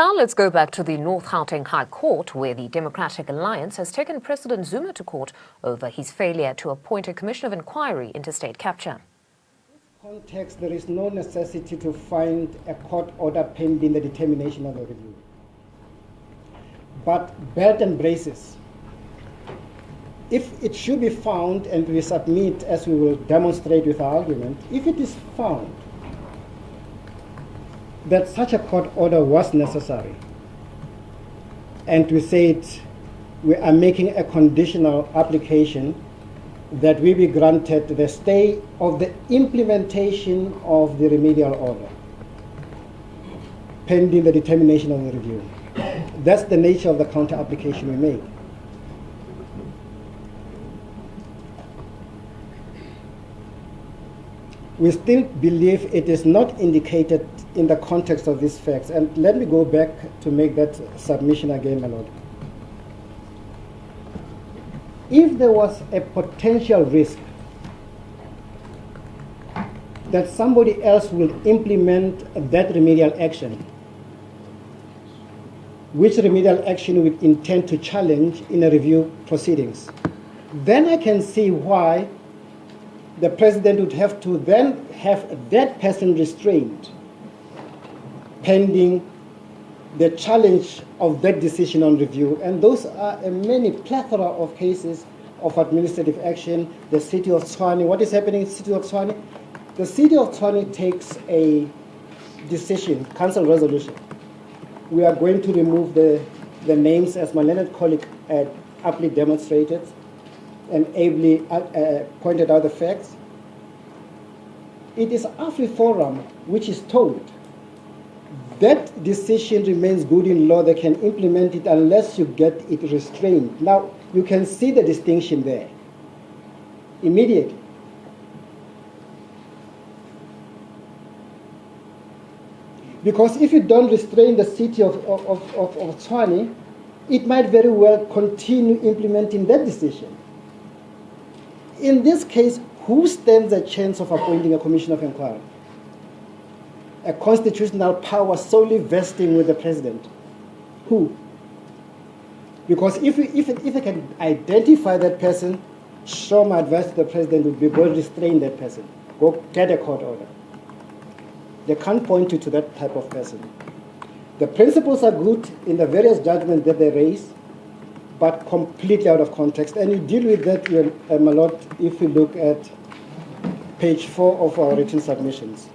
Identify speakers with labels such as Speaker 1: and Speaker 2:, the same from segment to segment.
Speaker 1: Now let's go back to the North Gauteng High Court, where the Democratic Alliance has taken President Zuma to court over his failure to appoint a commission of inquiry into state capture.
Speaker 2: In this context, there is no necessity to find a court order pending the determination of the review. But belt and braces, if it should be found, and we submit as we will demonstrate with our argument, if it is found that such a court order was necessary, and we said we are making a conditional application that we be granted the stay of the implementation of the remedial order pending the determination of the review. That's the nature of the counter application we make. We still believe it is not indicated in the context of these facts. And let me go back to make that submission again, my Lord. If there was a potential risk that somebody else will implement that remedial action, which remedial action we intend to challenge in a review proceedings, then I can see why the president would have to then have that person restrained pending the challenge of that decision on review. And those are a many plethora of cases of administrative action. The city of Tshwane, what is happening in the city of Tshwane? The city of Tshwane takes a decision, council resolution. We are going to remove the names, as my learned colleague aptly demonstrated and ably pointed out the facts. It is AfriForum which is told that decision remains good in law. They can implement it unless you get it restrained. Now, you can see the distinction there immediately. Because if you don't restrain the city of Tshwane, it might very well continue implementing that decision. In this case, who stands a chance of appointing a commission of inquiry? A constitutional power solely vesting with the president. Who? Because if I can identify that person, sure, my advice to the president would be go restrain that person. Go get a court order. They can't point you to that type of person. The principles are good in the various judgments that they raise, but completely out of context. And you deal with that, my Lord, if you look at page 4 of our written submissions.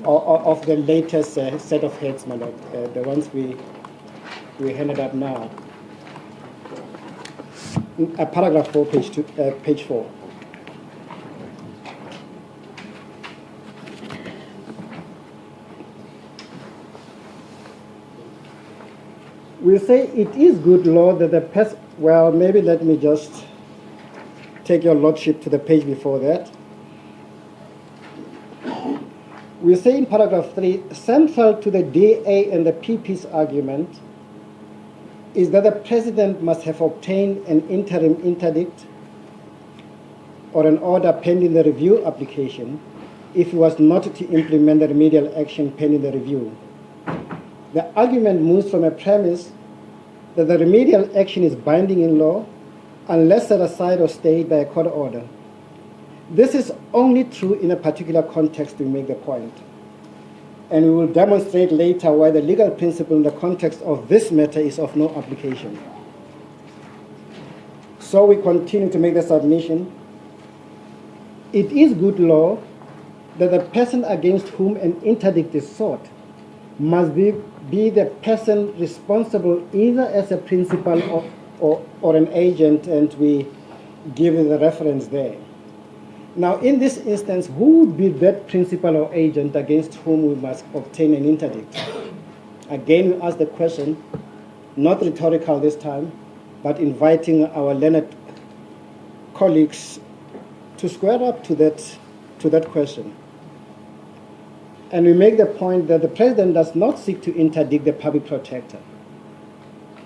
Speaker 2: Of the latest set of heads, my Lord, the ones we handed up now. Paragraph 4, page 4. We say it is good law that the person, well, maybe let me just take your lordship to the page before that. We say in paragraph 3, central to the DA and the PP's argument is that the president must have obtained an interim interdict or an order pending the review application if he was not to implement the remedial action pending the review. The argument moves from a premise that the remedial action is binding in law unless set aside or stayed by a court order. This is only true in a particular context to make the point. And we will demonstrate later why the legal principle in the context of this matter is of no application. So we continue to make the submission. It is good law that the person against whom an interdict is sought must be the person responsible either as a principal or an agent, and we give the reference there. Now, in this instance, who would be that principal or agent against whom we must obtain an interdict? Again, we ask the question, not rhetorical this time, but inviting our learned colleagues to square up to that question. And we make the point that the president does not seek to interdict the public protector.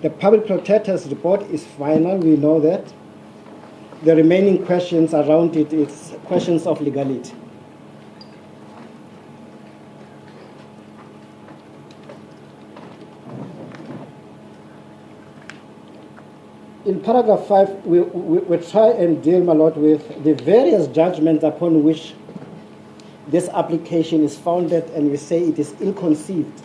Speaker 2: The public protector's report is final, we know that. The remaining questions around it is questions of legality. in paragraph 5, we try and deal a lot with the various judgments upon which this application is founded, and we say it is ill-conceived.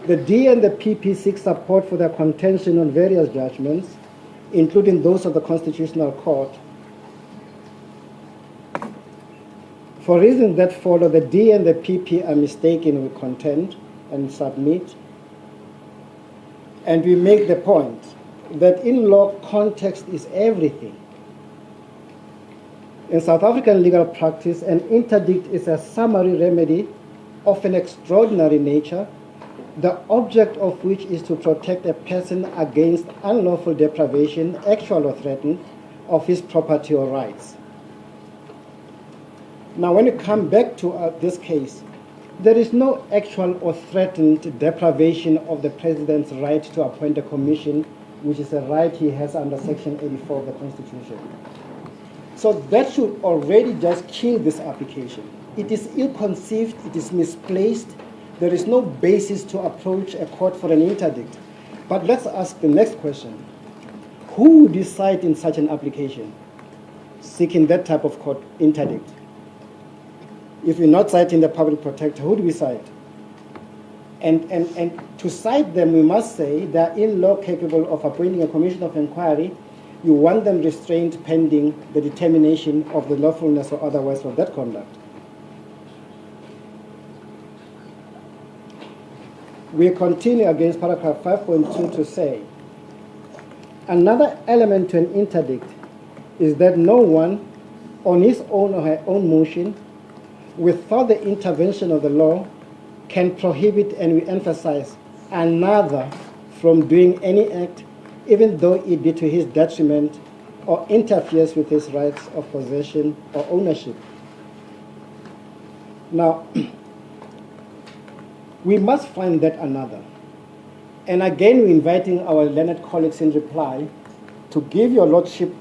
Speaker 2: The D and the PP seek support for their contention on various judgments, including those of the Constitutional Court. For reasons that follow, the D and the PP are mistaken, we contend and submit. And we make the point that in law, context is everything. In South African legal practice, an interdict is a summary remedy of an extraordinary nature, the object of which is to protect a person against unlawful deprivation, actual or threatened, of his property or rights. Now, when you come back to this case, there is no actual or threatened deprivation of the president's right to appoint a commission, which is a right he has under Section 84 of the Constitution. So that should already just kill this application. It is ill-conceived, it is misplaced, there is no basis to approach a court for an interdict. But let's ask the next question. Who would decide in such an application, seeking that type of court interdict? If we're not citing the public protector, who do we cite? And to cite them, we must say they're in law capable of appointing a commission of inquiry. You want them restrained pending the determination of the lawfulness or otherwise of that conduct. We continue against paragraph 5.2 to say, another element to an interdict is that no one, on his own or her own motion, without the intervention of the law, can prohibit, and we emphasize, another from doing any act, even though it be to his detriment or interferes with his rights of possession or ownership. Now, we must find that another. And again, we're inviting our learned colleagues in reply to give your lordship,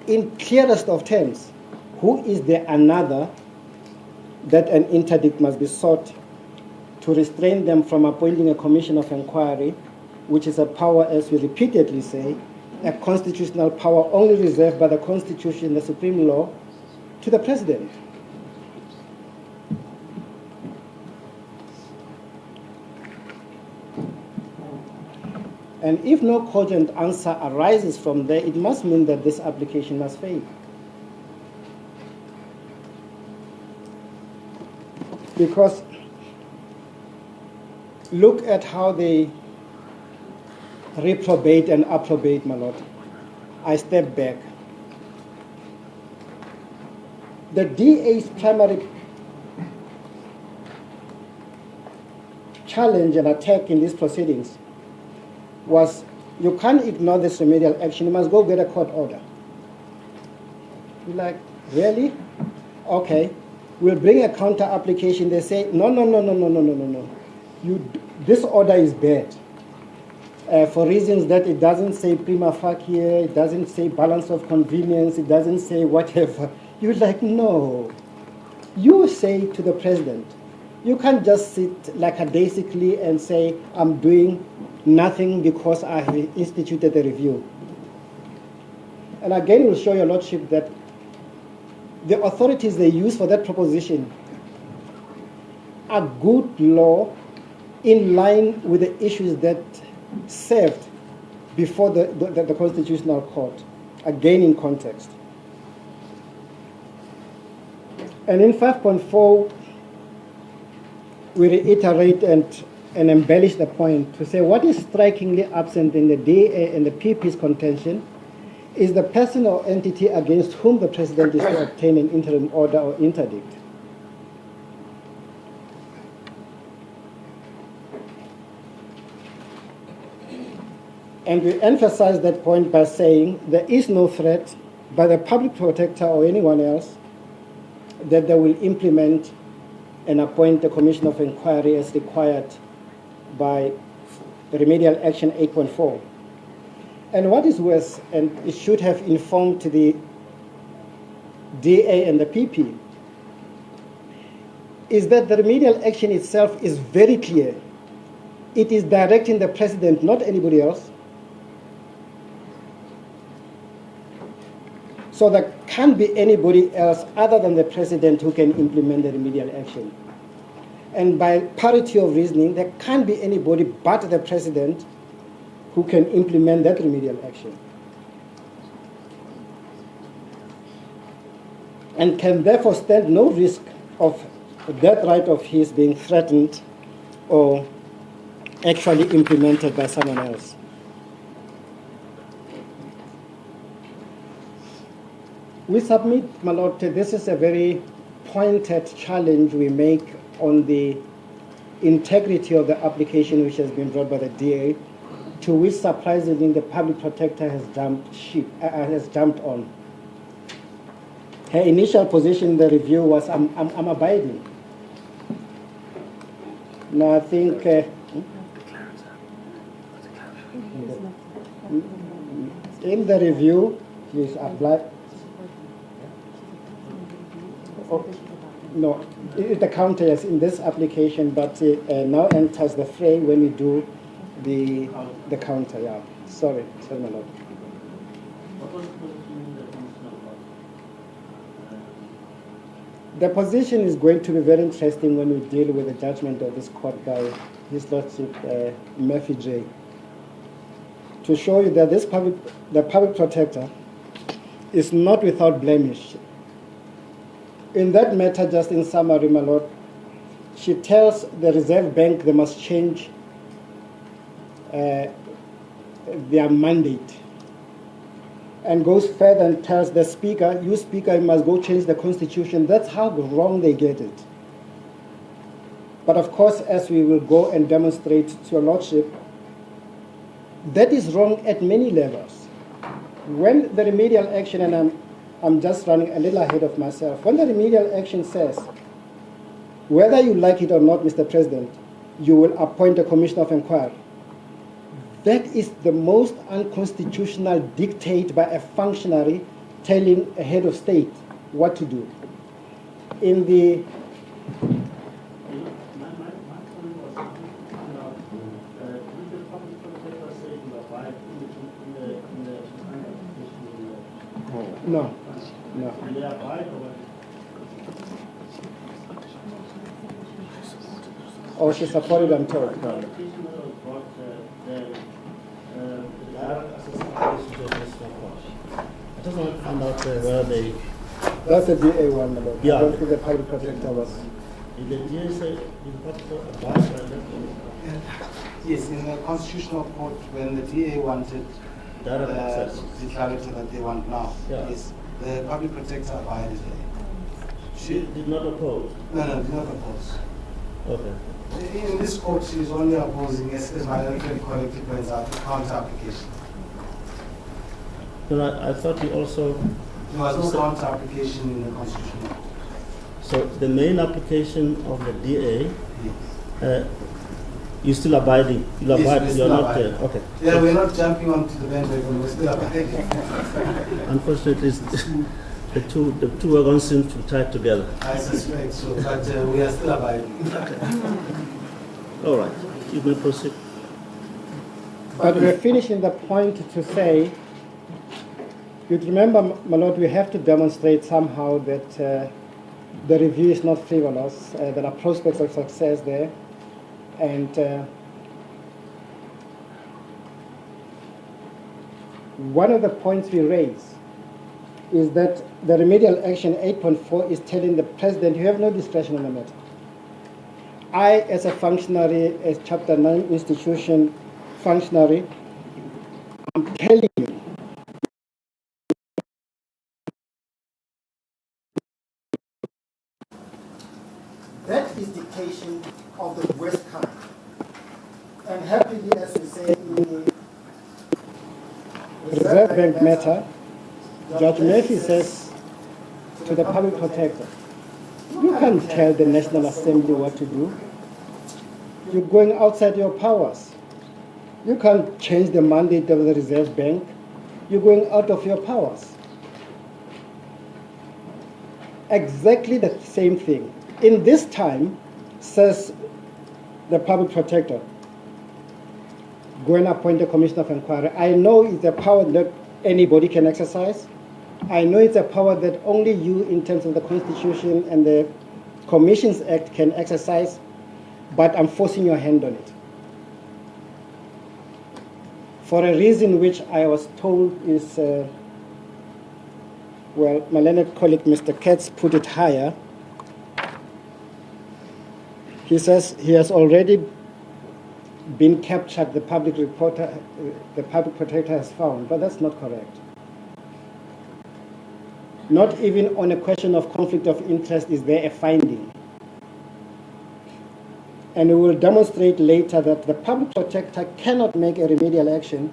Speaker 2: in clearest of terms, who is the another that an interdict must be sought to restrain them from appointing a commission of inquiry, which is a power, as we repeatedly say, a constitutional power only reserved by the Constitution, the supreme law, to the president. And if no cogent answer arises from there, it must mean that this application must fail. Because look at how they reprobate and approbate, my lord. I step back. The DA's primary challenge and attack in these proceedings was, you can't ignore this remedial action, you must go get a court order. You're like, really? Okay. We'll bring a counter application. They say, no. This order is bad. For reasons that it doesn't say prima facie, it doesn't say balance of convenience, it doesn't say whatever. You're like, no. You say to the president, you can't just sit lackadaisically and say, I'm doing nothing because I have instituted a review. And again, we'll show your lordship that the authorities they use for that proposition are good law in line with the issues that served before the Constitutional Court, again in context. And in 5.4, we reiterate and embellish the point to say what is strikingly absent in the DA and the PP's contention is the person or entity against whom the president is to obtain an interim order or interdict. And we emphasize that point by saying there is no threat by the public protector or anyone else that they will implement and appoint a commission of inquiry as required by remedial action 8.4. And what is worse, and it should have informed the DA and the PP, is that the remedial action itself is very clear It is directing the president, not anybody else. So there can't be anybody else other than the president who can implement the remedial action. And by parity of reasoning, there can't be anybody but the president who can implement that remedial action. And can therefore stand no risk of that right of his being threatened or actually implemented by someone else. We submit, my Lord, this is a very pointed challenge we make on the integrity of the application which has been brought by the DA, to which surprisingly the public protector has jumped on. Her initial position in the review was, I'm abiding. Now I think in the review, she's applied. Oh, no, the counter is in this application, but now enters the fray when we do the counter. Yeah, sorry, my Lord. The position is going to be very interesting when we deal with the judgment of this court by His Lordship Murphy J. To show you that the public protector is not without blemish. In that matter, just in summary, my Lord, she tells the Reserve Bank they must change their mandate, and goes further and tells the Speaker, you Speaker, you must go change the Constitution. That's how wrong they get it. But of course, as we will go and demonstrate to your Lordship, that is wrong at many levels. When the remedial action, and I'm just running a little ahead of myself. When the remedial action says, whether you like it or not, Mr. President, you will appoint a commissioner of inquiry. That is the most unconstitutional dictate by a functionary telling a head of state what to do. In the no. Oh, she supported, I'm told. No.
Speaker 3: I just want to find out where they...
Speaker 2: That's the DA one, my Lord.
Speaker 3: Yeah.
Speaker 2: I don't think the public protector was...
Speaker 3: Did the DA say the public advice by that?
Speaker 4: Yes, in the Constitutional Court, when the DA wanted
Speaker 3: Direct access.
Speaker 4: the clarity that they want now, yes, the public protector abided there.
Speaker 3: She did not oppose?
Speaker 4: No, did not oppose.
Speaker 3: Okay.
Speaker 4: In this court, she is only opposing, as my friend correctly points out, the counter application.
Speaker 3: No, I thought you also...
Speaker 4: There was no counter application in the Constitutional Court.
Speaker 3: So the main application of the DA,
Speaker 4: Yes.
Speaker 3: you're still abiding? You're
Speaker 4: Yes,
Speaker 3: abiding,
Speaker 4: we're
Speaker 3: you're
Speaker 4: still
Speaker 3: not...
Speaker 4: abiding.
Speaker 3: okay.
Speaker 4: Yeah, we're not jumping onto the bandwagon, we're still abiding.
Speaker 3: Unfortunately, the two wagons seem to be tied together.
Speaker 4: I suspect so, but we are still abiding.
Speaker 3: All right, you may proceed.
Speaker 2: But we're finishing the point to say, you'd remember, my Lord, we have to demonstrate somehow that the review is not frivolous, there are prospects of success there, and one of the points we raise is that the remedial action 8.4 is telling the president you have no discretion on the matter. I, as a functionary, as Chapter 9 institution functionary, I'm telling you, that is dictation of the worst kind. And happily, as we say in the Reserve Bank matter, Judge Murphy says to the public protector, you can't tell the National Assembly what to do. You're going outside your powers. You can't change the mandate of the Reserve Bank. You're going out of your powers. Exactly the same thing. In this time, says the public protector, go and appoint a commissioner of inquiry. I know it's a power that anybody can exercise. I know it's a power that only you, in terms of the Constitution and the Commissions Act, can exercise, but I'm forcing your hand on it. For a reason which I was told is, well, my learned colleague, Mr. Katz, put it higher. He says he has already been captured, the public protector has found, but that's not correct. Not even on a question of conflict of interest is there a finding. And we will demonstrate later that the public protector cannot make a remedial action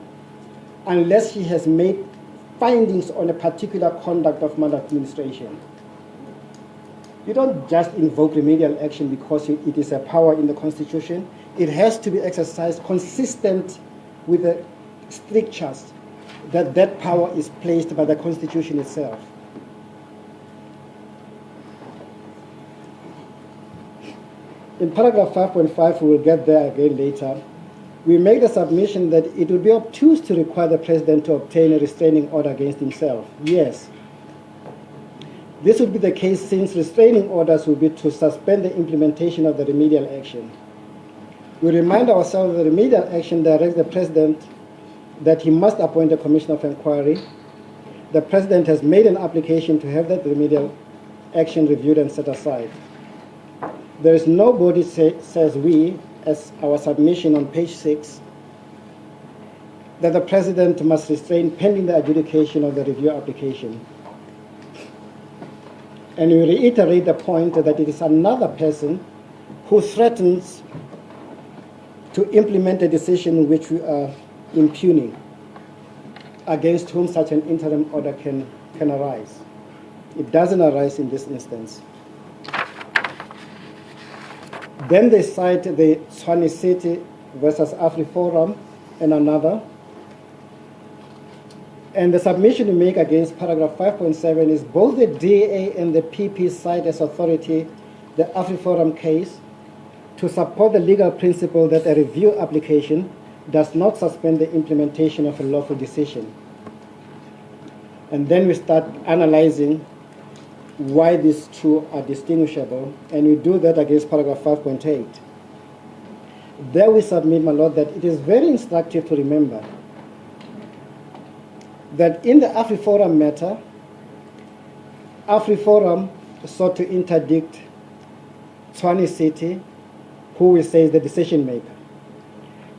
Speaker 2: unless he has made findings on a particular conduct of maladministration. You don't just invoke remedial action because it is a power in the Constitution. It has to be exercised consistent with the strictures that that power is placed by the Constitution itself. In paragraph 5.5, we will get there again later, we make the submission that it would be obtuse to require the president to obtain a restraining order against himself. Yes. This would be the case since restraining orders would be to suspend the implementation of the remedial action. We remind ourselves that the remedial action directs the president that he must appoint a commissioner of inquiry. The president has made an application to have that remedial action reviewed and set aside. There is nobody says we, as our submission on page 6, that the president must restrain pending the adjudication of the review application. And we reiterate the point that it is another person who threatens to implement a decision which we are impugning, against whom such an interim order can arise. It doesn't arise in this instance. Then they cite the Tshwane City versus AfriForum and another. And the submission we make against paragraph 5.7 is both the DA and the PP cite as authority the AfriForum case to support the legal principle that a review application does not suspend the implementation of a lawful decision. And then we start analyzing why these two are distinguishable, and we do that against paragraph 5.8. There we submit, my Lord, that it is very instructive to remember that in the AfriForum matter, AfriForum sought to interdict Tshwane City, who we say is the decision maker,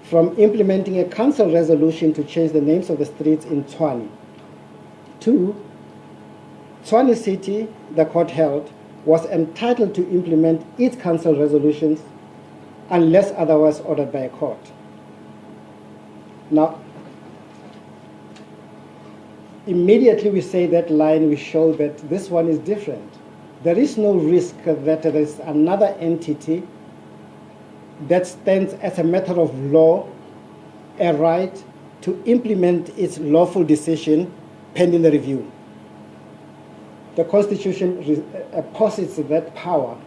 Speaker 2: from implementing a council resolution to change the names of the streets in Tshwane. 2, Tshwane City, the court held, was entitled to implement its council resolutions unless otherwise ordered by a court. Now, immediately we say that line, we show that this one is different. There is no risk that there is another entity that stands as a matter of law, a right to implement its lawful decision pending the review. The Constitution posits that power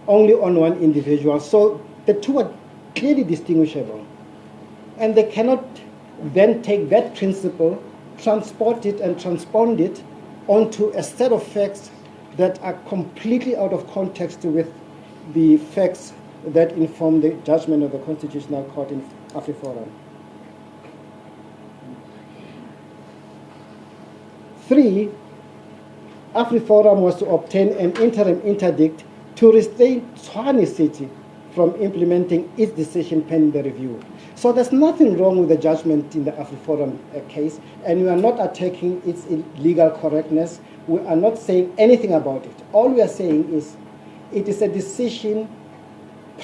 Speaker 2: only on one individual. So the two are clearly distinguishable. And they cannot then take that principle, transport it and transpond it onto a set of facts that are completely out of context with the facts that inform the judgment of the Constitutional Court in AfriForum. 3, AfriForum was to obtain an interim interdict to restrain Tshwane City from implementing its decision pending the review. So there's nothing wrong with the judgment in the AfriForum case, and we are not attacking its legal correctness. We are not saying anything about it. All we are saying is it is a decision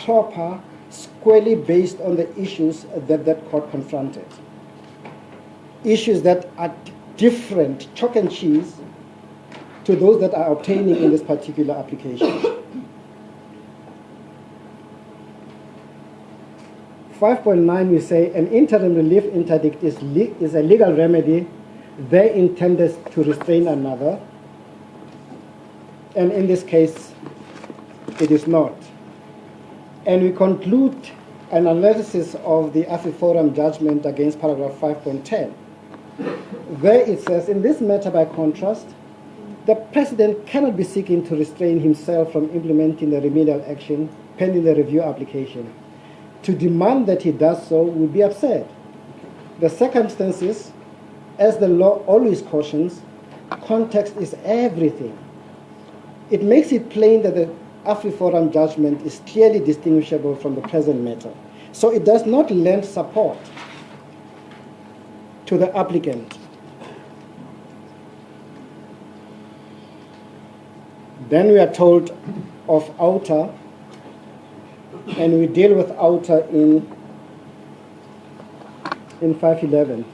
Speaker 2: proper, squarely based on the issues that that court confronted. Issues that are different, chalk and cheese, to those that are obtaining in this particular application. 5.9, we say an interim relief interdict is a legal remedy there intended to restrain another, and in this case, it is not. And we conclude an analysis of the Afiforum judgment against paragraph 5.10. There it says, in this matter, by contrast, the President cannot be seeking to restrain himself from implementing the remedial action pending the review application. To demand that he does so would be absurd. The circumstances, as the law always cautions, context is everything. It makes it plain that the Afiforum judgment is clearly distinguishable from the present matter. So it does not lend support to the applicant. Then we are told of outer, and we deal with outer in 511.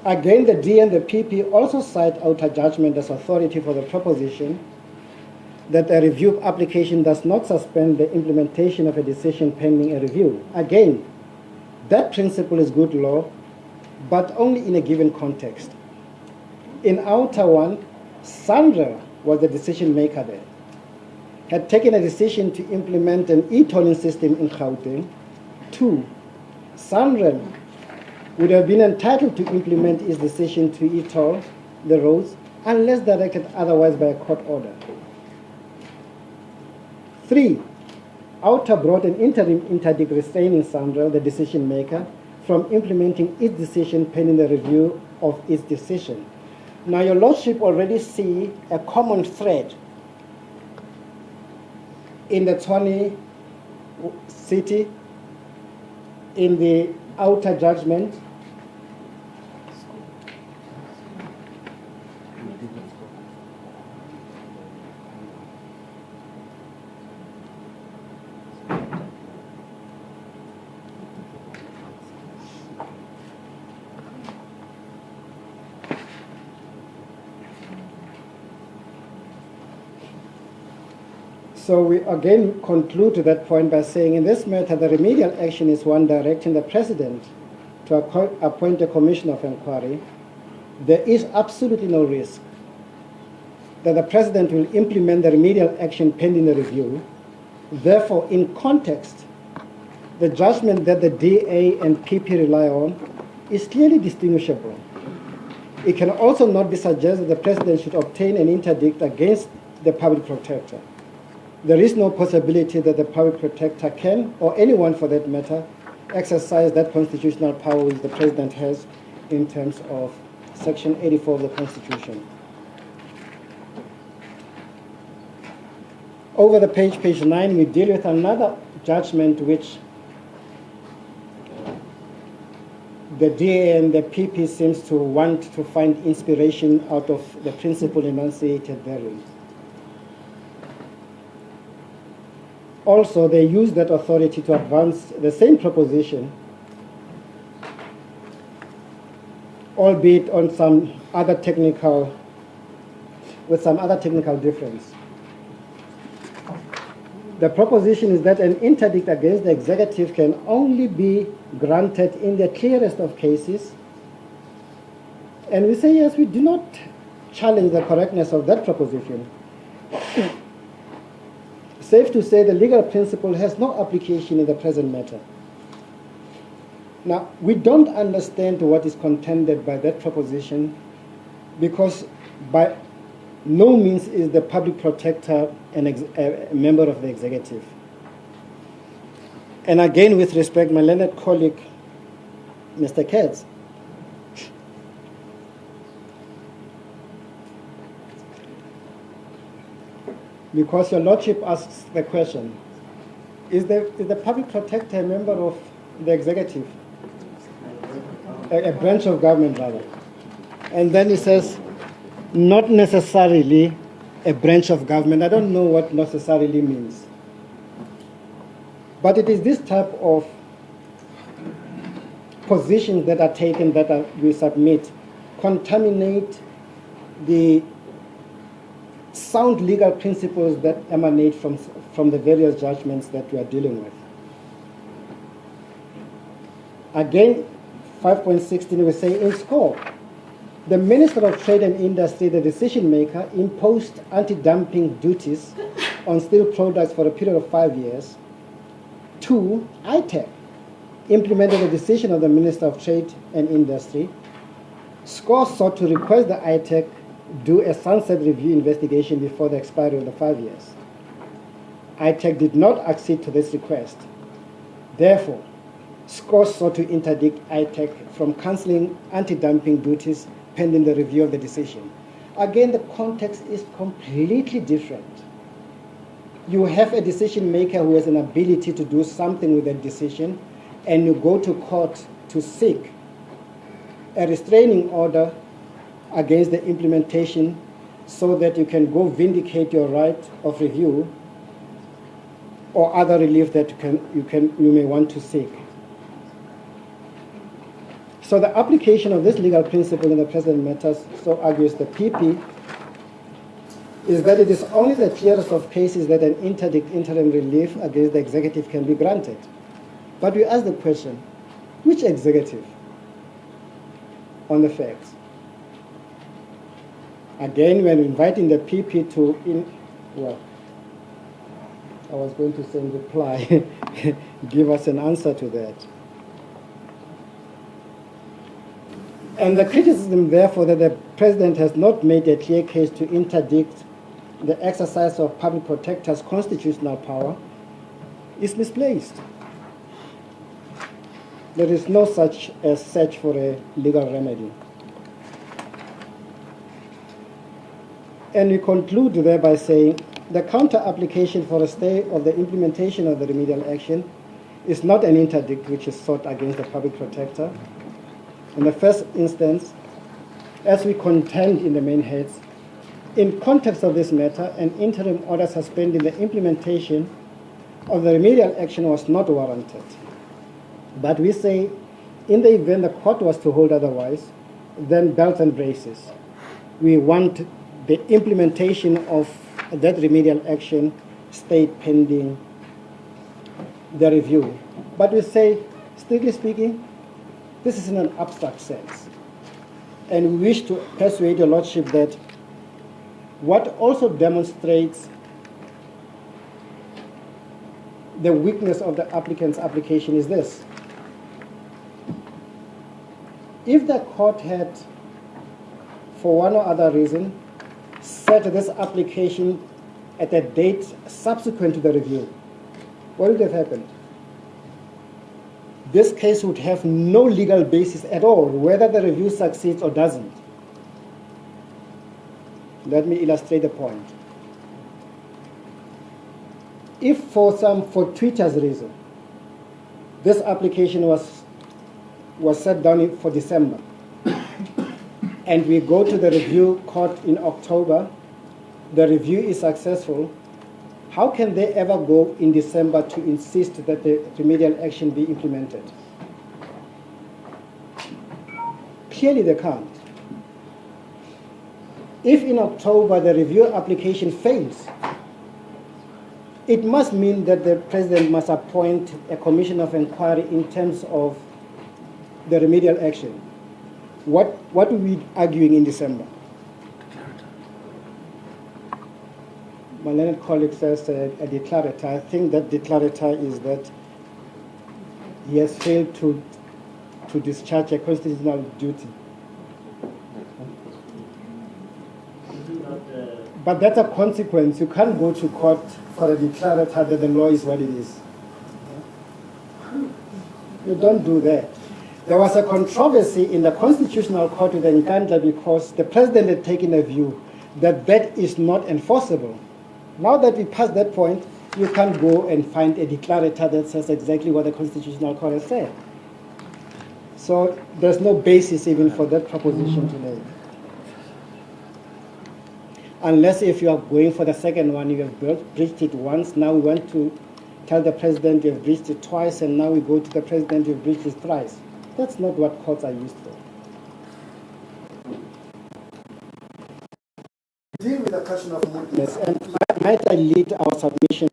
Speaker 2: Again, the D and the PP also cite outer judgment as authority for the proposition that a review application does not suspend the implementation of a decision pending a review. Again, that principle is good law, but only in a given context. In outer one, Sandra was the decision maker there, had taken a decision to implement an e-tolling system in Gauteng. 2, Sandra would have been entitled to implement his decision to e-toll the roads unless directed otherwise by a court order. 3, outer brought an interim interdict restraining Sandra, the decision maker, from implementing its decision pending the review of its decision. Now your Lordship already see a common thread in the Tshwane city, in the outer judgment, So we again conclude to that point by saying, in this matter, the remedial action is one directing the President to appoint a commission of inquiry. There is absolutely no risk that the President will implement the remedial action pending the review. Therefore, in context, the judgment that the DA and PP rely on is clearly distinguishable. It can also not be suggested that the President should obtain an interdict against the public protector. There is no possibility that the public protector can, or anyone for that matter, exercise that constitutional power which the President has in terms of Section 84 of the Constitution. Over the page 9, we deal with another judgment which the DA and the PP seems to want to find inspiration out of the principle enunciated therein. Also, they use that authority to advance the same proposition, albeit on some other technical, with some other technical difference. The proposition is that an interdict against the executive can only be granted in the clearest of cases. And we say, yes, we do not challenge the correctness of that proposition. Safe to say the legal principle has no application in the present matter. Now, we don't understand what is contended by that proposition, because by no means is the public protector a member of the executive. And again, with respect, my learned colleague, Mr. Katz, because your Lordship asks the question, is the public protector a member of the executive? A branch of government, rather. And then he says, not necessarily a branch of government. I don't know what necessarily means. But it is this type of positions that are taken that we submit contaminate the sound legal principles that emanate from the various judgments that we are dealing with. Again, 5.16, we say, in scope, the Minister of Trade and Industry, the decision maker, imposed anti-dumping duties on steel products for a period of 5 years. 2, ITEC implemented a decision of the Minister of Trade and Industry. SCORE sought to request the ITEC do a sunset review investigation before the expiry of the 5 years. ITEC did not accede to this request. Therefore, SCORE sought to interdict ITEC from cancelling anti-dumping duties pending the review of the decision. Again, the context is completely different. You have a decision maker who has an ability to do something with that decision, and you go to court to seek a restraining order against the implementation so that you can go vindicate your right of review or other relief that you may want to seek. So the application of this legal principle in the present matters, so argues the PP, is that it is only the clearest of cases that an interdict interim relief against the executive can be granted. But we ask the question, which executive on the facts? Again, when inviting the PP to, I was going to say in reply, give us an answer to that. And the criticism, therefore, that the President has not made a clear case to interdict the exercise of public protector's constitutional power is misplaced. There is no such a search for a legal remedy. And we conclude there by saying the counter-application for a stay of the implementation of the remedial action is not an interdict which is sought against the public protector. In the first instance, as we contend in the main heads, in context of this matter, an interim order suspending the implementation of the remedial action was not warranted. But we say, in the event the court was to hold otherwise, then belt and braces. We want the implementation of that remedial action stayed pending the review. But we say, strictly speaking, this is in an abstract sense. And we wish to persuade your Lordship that what also demonstrates the weakness of the applicant's application is this. If the court had, for one or other reason, set this application at a date subsequent to the review, what would have happened? This case would have no legal basis at all, whether the review succeeds or doesn't. Let me illustrate the point. If for some fortuitous reason, this application was set down for December, and we go to the review court in October, the review is successful, how can they ever go in December to insist that the remedial action be implemented? Clearly they can't. If in October the review application fails, it must mean that the President must appoint a commission of inquiry in terms of the remedial action. What are we arguing in December? My learned colleague says a declarator. I think that declarator is that he has failed to discharge a constitutional duty. But that's a consequence. You can't go to court for a declarator that the law is what it is. You don't do that. There was a controversy in the Constitutional Court with Nkandla because the President had taken a view that that is not enforceable. Now that we passed that point, you can't go and find a declarator that says exactly what the Constitutional Court has said. So there's no basis even for that proposition today. Unless if you are going for the second one, you have breached it once, now we want to tell the President you have breached it twice, and now we go to the President, you have breached it thrice. That's not what courts are used for. Deal with the question of mootness, and might I lead our submission?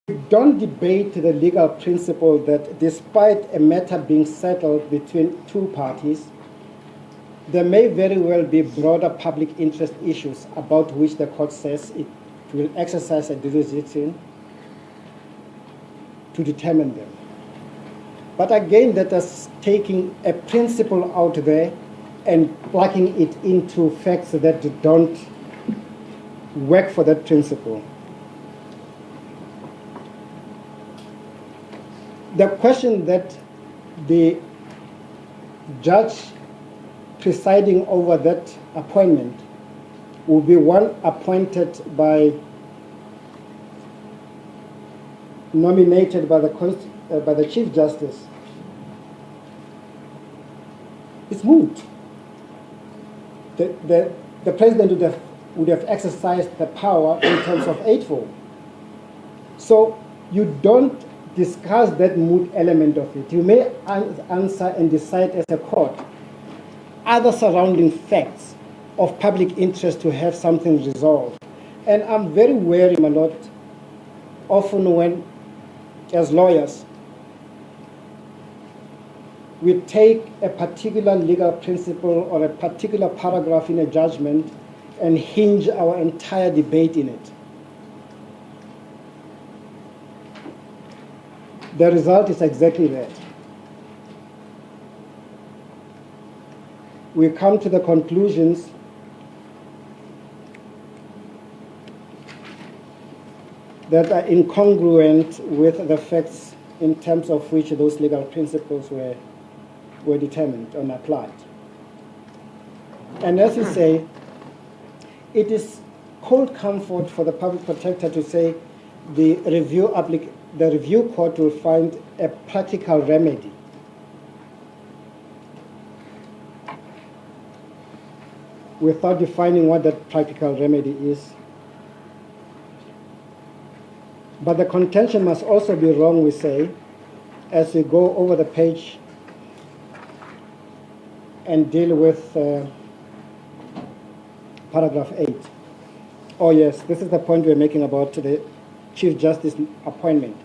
Speaker 2: We don't debate the legal principle that despite a matter being settled between two parties, there may very well be broader public interest issues about which the court says it will exercise a jurisdiction to determine them. But again, that is taking a principle out there and plugging it into facts that don't work for that principle. The question that the judge presiding over that appointment will be one appointed by, nominated by the Chief Justice. It's moot. The President would have exercised the power in terms of eightfold. So you don't discuss that moot element of it. You may answer and decide as a court other surrounding facts of public interest to have something resolved. And I'm very wary, my lord, often when, as lawyers, we take a particular legal principle or a particular paragraph in a judgment and hinge our entire debate in it. The result is exactly that. We come to the conclusions that are incongruent with the facts in terms of which those legal principles were determined and applied. And as you say, it is cold comfort for the public protector to say the review court will find a practical remedy. Without defining what that practical remedy is. But the contention must also be wrong, we say, as we go over the page and deal with paragraph 8. Oh yes, this is the point we're making about the Chief Justice appointment.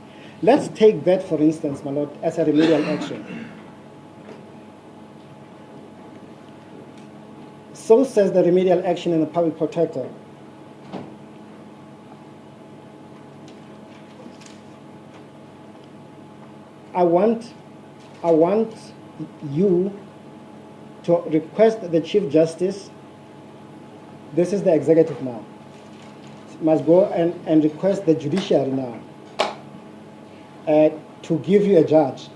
Speaker 2: Let's take that, for instance, my lord, as a remedial action. So says the remedial action in the public protector. I want you to request the Chief Justice, this is the executive now, must go and request the judiciary now to give you a judge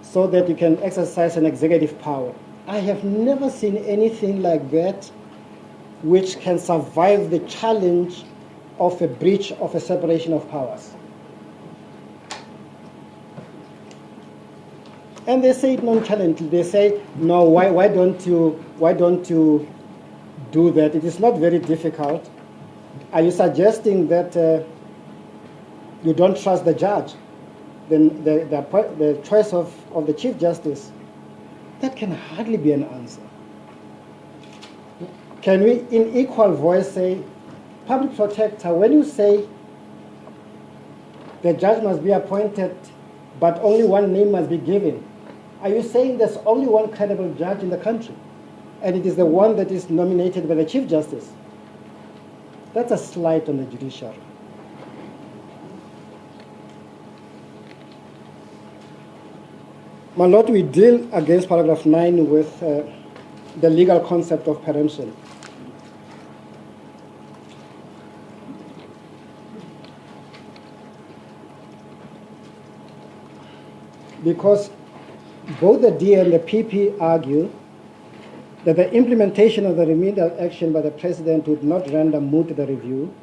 Speaker 2: so that you can exercise an executive power. I have never seen anything like that which can survive the challenge of a breach of a separation of powers. And they say it nonchalantly. They say, no, why don't you do that? It is not very difficult. Are you suggesting that you don't trust the judge? Then the choice of the Chief Justice, that can hardly be an answer. Can we, in equal voice, say, public protector, when you say the judge must be appointed, but only one name must be given, are you saying there's only one credible judge in the country, and it is the one that is nominated by the Chief Justice? That's a slight on the judiciary. My lord, we deal against paragraph 9 with the legal concept of preemption. Because both the DA and the PP argue that the implementation of the remedial action by the President would not render moot the review.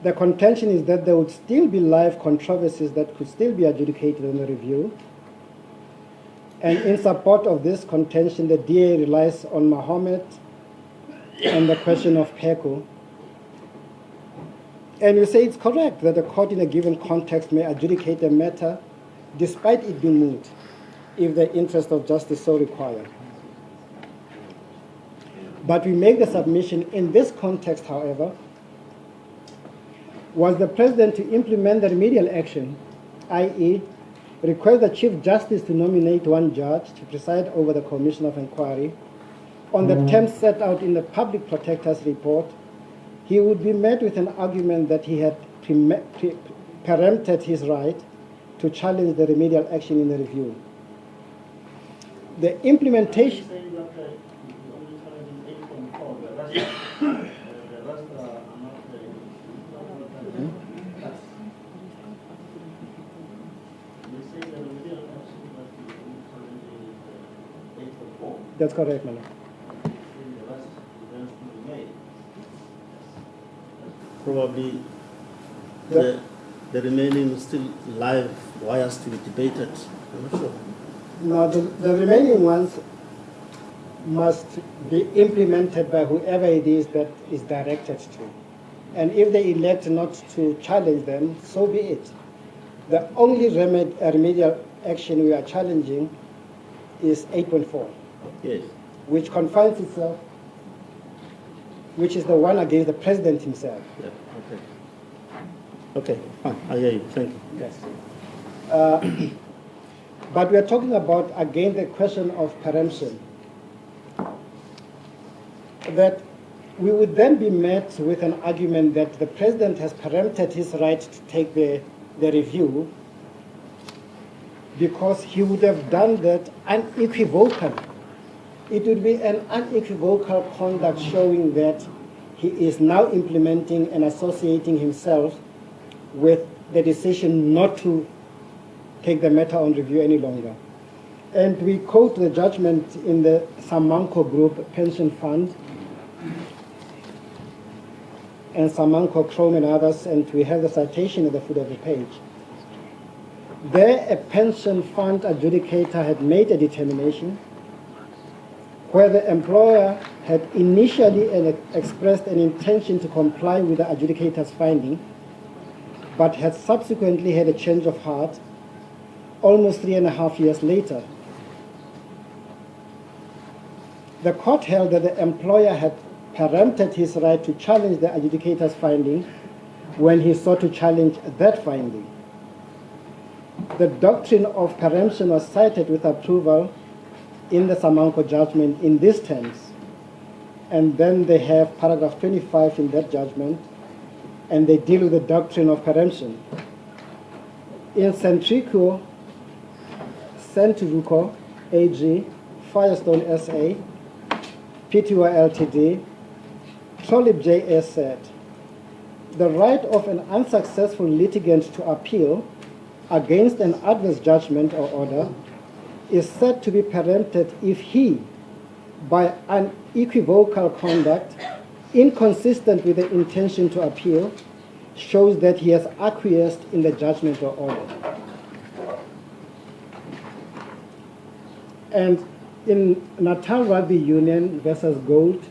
Speaker 2: The contention is that there would still be live controversies that could still be adjudicated in the review. And in support of this contention, the DA relies on Mohammed and the question of PECO. And you say it's correct that a court in a given context may adjudicate a matter despite it being moot, if the interest of justice so require. But we make the submission in this context, however, was the President to implement the remedial action, i.e., request the Chief Justice to nominate one judge to preside over the Commission of Inquiry on the terms set out in the Public Protector's report, he would be met with an argument that he had preempted his right to challenge the remedial action in the review. The implementation... That's correct, madam.
Speaker 3: Probably the remaining still live wires to be debated. I'm not sure.
Speaker 2: No, the remaining ones must be implemented by whoever it is that is directed to. And if they elect not to challenge them, so be it. The only remedial action we are challenging is 8.4.
Speaker 3: Yes.
Speaker 2: Which confines itself, which is the one against the president himself.
Speaker 3: Yeah. Okay. Okay. I hear you. Thank you.
Speaker 2: Yes. But we are talking about, again, the question of preemption. That we would then be met with an argument that the president has preempted his right to take the review because he would have done that unequivocally. It would be an unequivocal conduct showing that he is now implementing and associating himself with the decision not to take the matter on review any longer. And we quote the judgment in the Samanco Group Pension Fund and Samanco, Chrome and others, and we have the citation at the foot of the page. There, a pension fund adjudicator had made a determination where the employer had initially expressed an intention to comply with the adjudicator's finding, but had subsequently had a change of heart almost 3.5 years later. The court held that the employer had preempted his right to challenge the adjudicator's finding when he sought to challenge that finding. The doctrine of preemption was cited with approval in the Samanco judgment in these terms. And then they have paragraph 25 in that judgment, and they deal with the doctrine of preemption. In Centrico AG, Firestone SA, PTY Ltd, Trolip JS said, the right of an unsuccessful litigant to appeal against an adverse judgment or order is said to be preempted if he, by unequivocal conduct inconsistent with the intention to appeal, shows that he has acquiesced in the judgment or order. And in Natal Rugby Union versus Gold,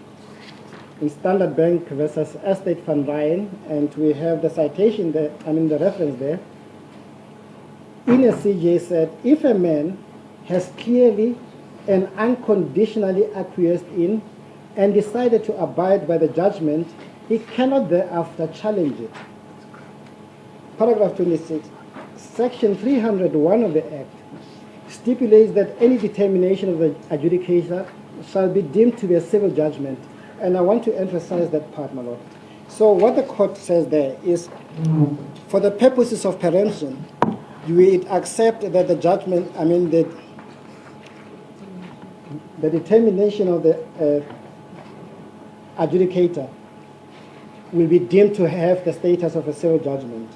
Speaker 2: in Standard Bank versus Estate Van Ryan, and we have the citation there, the reference there, Ines CJ said, if a man has clearly and unconditionally acquiesced in and decided to abide by the judgment, he cannot thereafter challenge it. Paragraph 26, Section 301 of the Act stipulates that any determination of the adjudicator shall be deemed to be a civil judgment. And I want to emphasize that part, my Lord. So what the court says there is, for the purposes of preemption, we accept that the judgment, the determination of the adjudicator will be deemed to have the status of a civil judgment.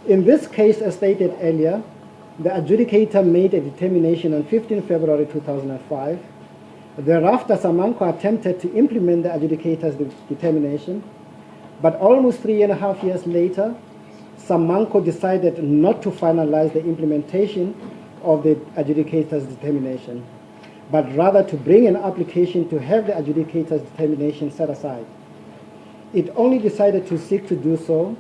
Speaker 2: In this case, as stated earlier, the adjudicator made a determination on 15 February 2005. Thereafter, Samanco attempted to implement the adjudicator's determination, but almost 3.5 years later, Samanco decided not to finalize the implementation of the adjudicator's determination, but rather to bring an application to have the adjudicator's determination set aside. It only decided to seek to do so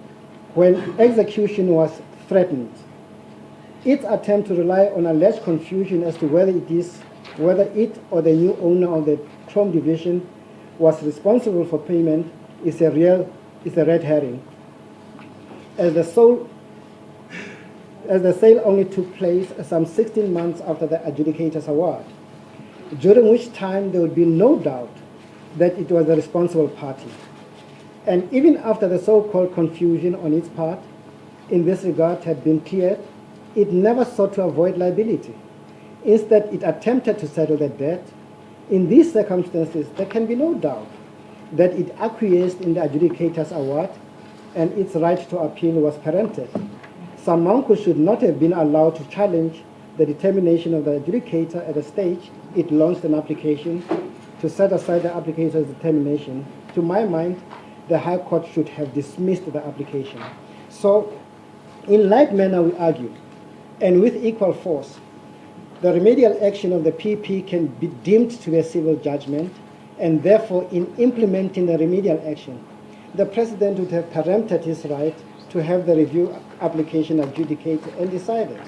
Speaker 2: when execution was threatened. Its attempt to rely on alleged confusion as to whether it or the new owner of the Chrome division was responsible for payment is a red herring. As the sole as the sale only took place some 16 months after the adjudicator's award, during which time there would be no doubt that it was the responsible party. And even after the so-called confusion on its part in this regard had been cleared, it never sought to avoid liability. Instead, it attempted to settle the debt. In these circumstances, there can be no doubt that it acquiesced in the adjudicator's award and its right to appeal was parented. Samanco should not have been allowed to challenge the determination of the adjudicator at a stage it launched an application to set aside the applicator's determination. To my mind, the High Court should have dismissed the application. So, in like manner, we argue, and with equal force, the remedial action of the PP can be deemed to be a civil judgment, and therefore, in implementing the remedial action, the President would have preempted his right to have the review application adjudicated and decided.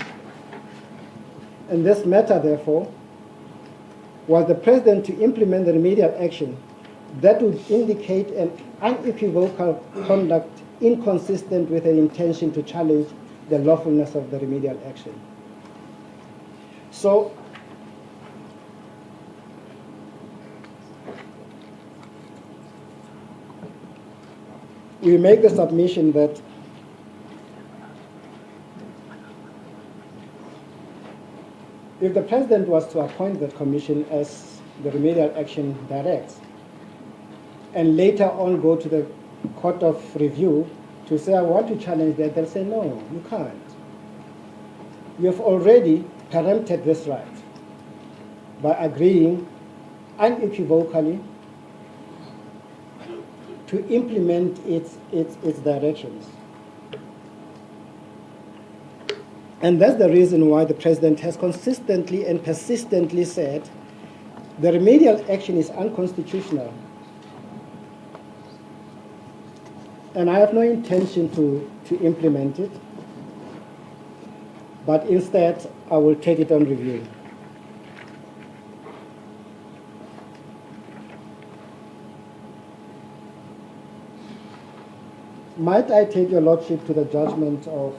Speaker 2: And this matter, therefore, was the President to implement the remedial action that would indicate an unequivocal conduct inconsistent with an intention to challenge the lawfulness of the remedial action. So, we make the submission that if the President was to appoint the commission as the remedial action directs, and later on go to the Court of Review to say, I want to challenge that, they'll say, no, you can't. You have already preempted this right by agreeing unequivocally to implement its directions. And that's the reason why the President has consistently and persistently said the remedial action is unconstitutional. And I have no intention to implement it, but instead I will take it on review. Might I take your Lordship to the judgment of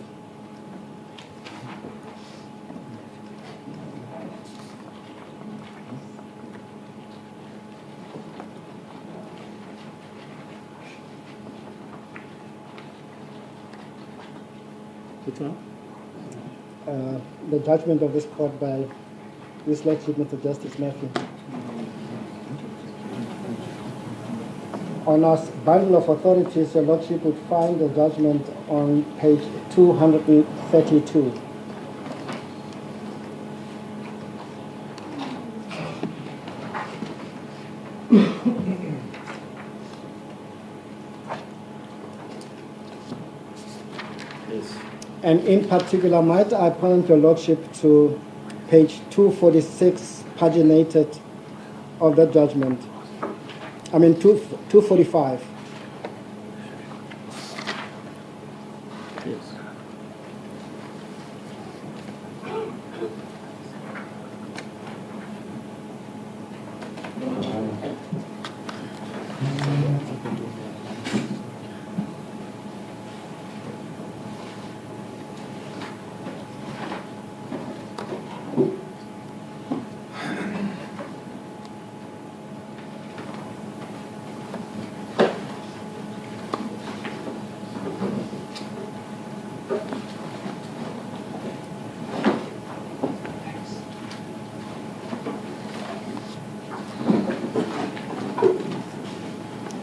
Speaker 3: which one?
Speaker 2: The judgment of this court by His Lordship, Mr. Justice Murphy. On our bundle of authorities, your Lordship would find the judgment on page 232.
Speaker 3: Yes.
Speaker 2: And in particular, might I point your Lordship to page 246, paginated of that judgment. I mean 245.
Speaker 3: Yes.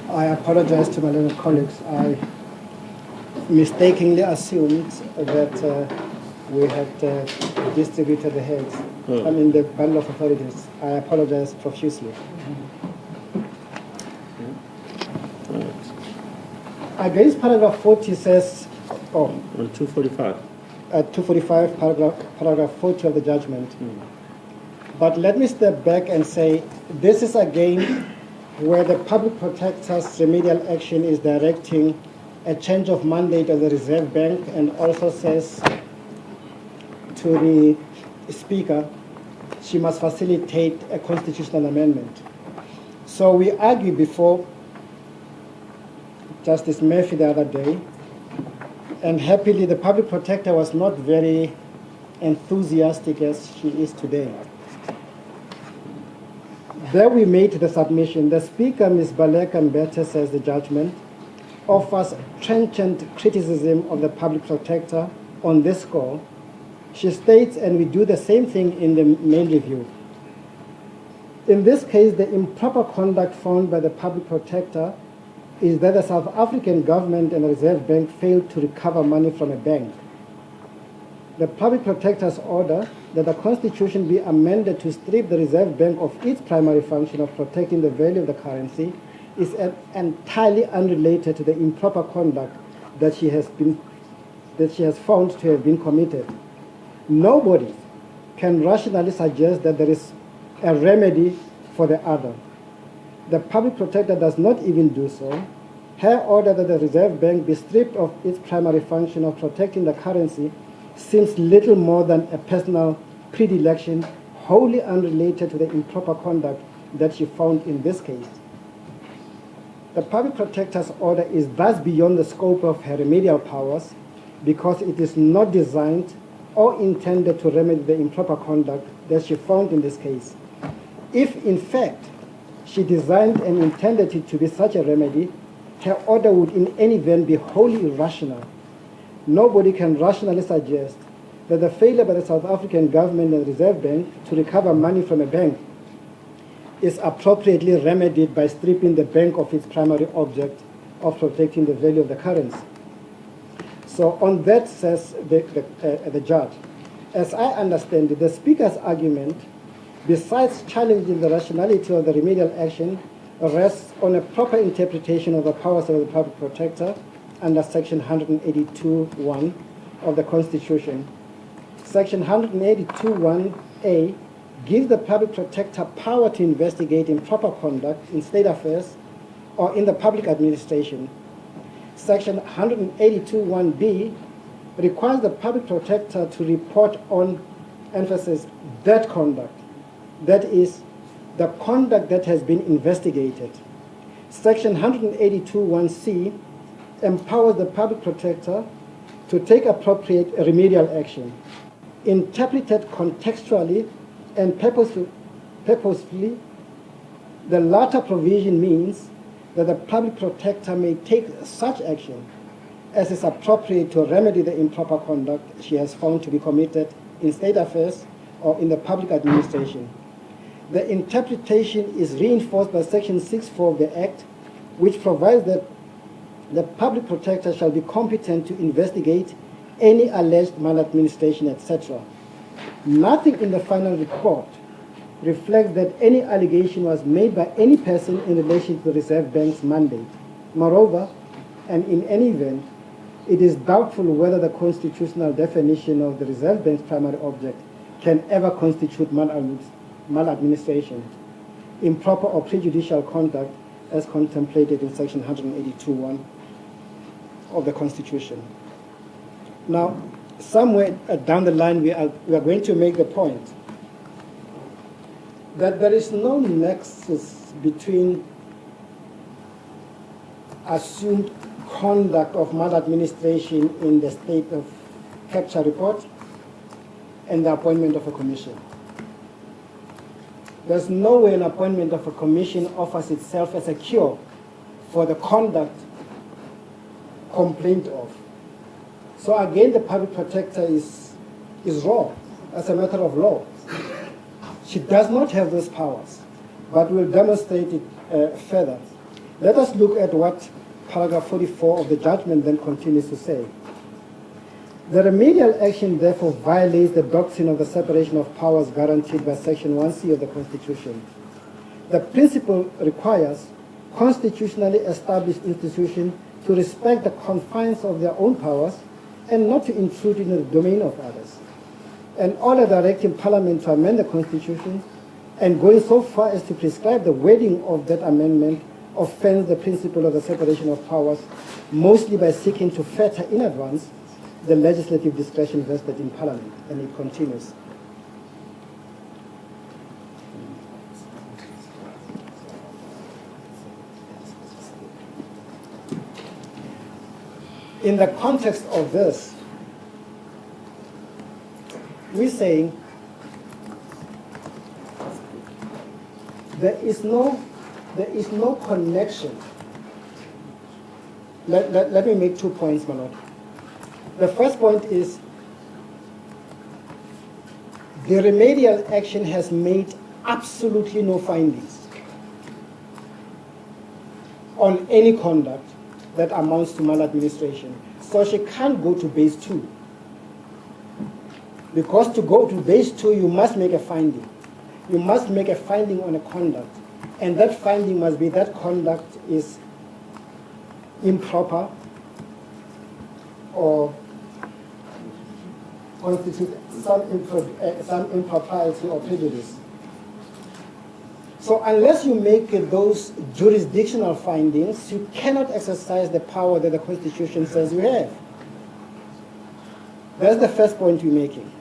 Speaker 2: I apologize to my little colleagues. I mistakenly assumed that we had distributed the heads. I mean the bundle of authorities. I apologize profusely. Against paragraph 40 says,
Speaker 3: On 245.
Speaker 2: 245, paragraph 40 of the judgment. But let me step back and say, this is again where the public protector's remedial action is directing a change of mandate of the Reserve Bank, and also says to the Speaker, she must facilitate a constitutional amendment. So we argued before Justice Murphy the other day, And happily, the public protector was not very enthusiastic as she is today. There we made the submission. The Speaker, Ms. Baleka Mbete, says the judgment offers trenchant criticism of the public protector on this score. She states, and we do the same thing in the main review. In this case, the improper conduct found by the public protector is that the South African government and the Reserve Bank failed to recover money from a bank. The public protector's order that the Constitution be amended to strip the Reserve Bank of its primary function of protecting the value of the currency is entirely unrelated to the improper conduct that she has found to have been committed. Nobody can rationally suggest that there is a remedy for the other. The public protector does not even do so. Her order that the Reserve Bank be stripped of its primary function of protecting the currency seems little more than a personal predilection, wholly unrelated to the improper conduct that she found in this case. The public protector's order is thus beyond the scope of her remedial powers because it is not designed or intended to remedy the improper conduct that she found in this case. If, in fact, she designed and intended it to be such a remedy, her order would in any event be wholly irrational. Nobody can rationally suggest that the failure by the South African government and Reserve Bank to recover money from a bank is appropriately remedied by stripping the bank of its primary object of protecting the value of the currency. So on that, says the judge, as I understand it, the Speaker's argument, besides challenging the rationality of the remedial action, rests on a proper interpretation of the powers of the public protector under Section 182(1) of the Constitution. Section 182(1)(a) gives the public protector power to investigate improper conduct in state affairs or in the public administration. Section 182(1)(b) requires the public protector to report on, emphasis, that conduct, that is, the conduct that has been investigated. Section 182(1)(c) empowers the public protector to take appropriate remedial action. Interpreted contextually and purposefully, the latter provision means that the public protector may take such action as is appropriate to remedy the improper conduct she has found to be committed in state affairs or in the public administration. The interpretation is reinforced by Section 6(4) of the Act, which provides that the public protector shall be competent to investigate any alleged maladministration, etc. Nothing in the final report reflects that any allegation was made by any person in relation to the Reserve Bank's mandate. Moreover, and in any event, it is doubtful whether the constitutional definition of the Reserve Bank's primary object can ever constitute maladministration, improper or prejudicial conduct as contemplated in Section 182(1) of the Constitution. Now, somewhere down the line, we are going to make the point that there is no nexus between assumed conduct of maladministration in the state of capture report and the appointment of a commission. There's no way an appointment of a commission offers itself as a cure for the conduct complained of. So again, the public protector is wrong as a matter of law. She does not have those powers, but we'll demonstrate it further. Let us look at what paragraph 44 of the judgment then continues to say. The remedial action therefore violates the doctrine of the separation of powers guaranteed by Section 1C of the Constitution. The principle requires constitutionally established institutions to respect the confines of their own powers and not to intrude into the domain of others. An order directing Parliament to amend the Constitution and going so far as to prescribe the wording of that amendment offends the principle of the separation of powers, mostly by seeking to fetter in advance the legislative discretion vested in Parliament. And it continues. in the context of this, we're saying there is no connection. Let me make 2 points, my lord. The first point is the remedial action has made absolutely no findings on any conduct that amounts to maladministration. So she can't go to base 2. Because to go to base 2, you must make a finding. You must make a finding on a conduct. And that finding must be that conduct is improper or constitute some impropriety or prejudice. So unless you make those jurisdictional findings, you cannot exercise the power that the Constitution says you have. That's the first point we're making.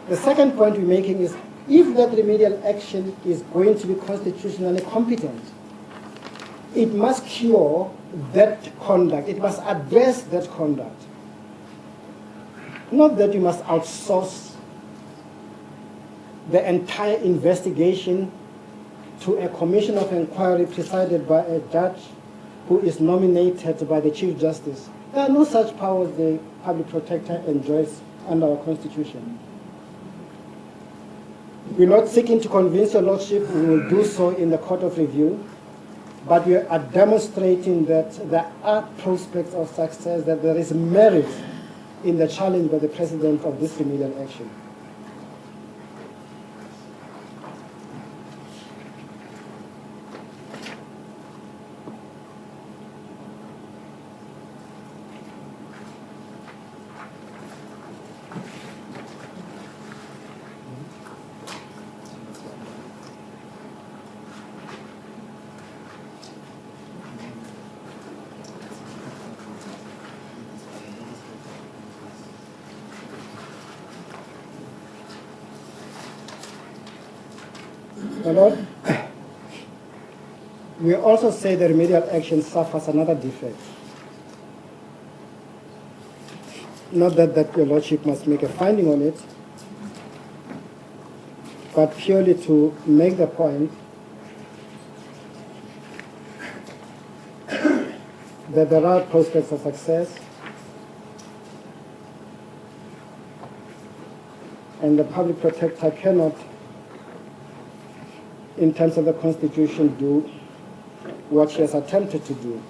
Speaker 2: The second point we're making is if that remedial action is going to be constitutionally competent, it must cure that conduct. It must address that conduct. Not that you must outsource the entire investigation to a commission of inquiry presided by a judge who is nominated by the Chief Justice. There are no such powers the public protector enjoys under our Constitution. We're not seeking to convince your Lordship. We will do so in the Court of Review. But we are demonstrating that there are prospects of success, that there is merit in the challenge by the President of this remedial action. My Lord, we also say the remedial action suffers another defect. Not that your Lordship must make a finding on it, but purely to make the point that there are prospects of success and the public protector cannot, in terms of the Constitution, do what she has attempted to do.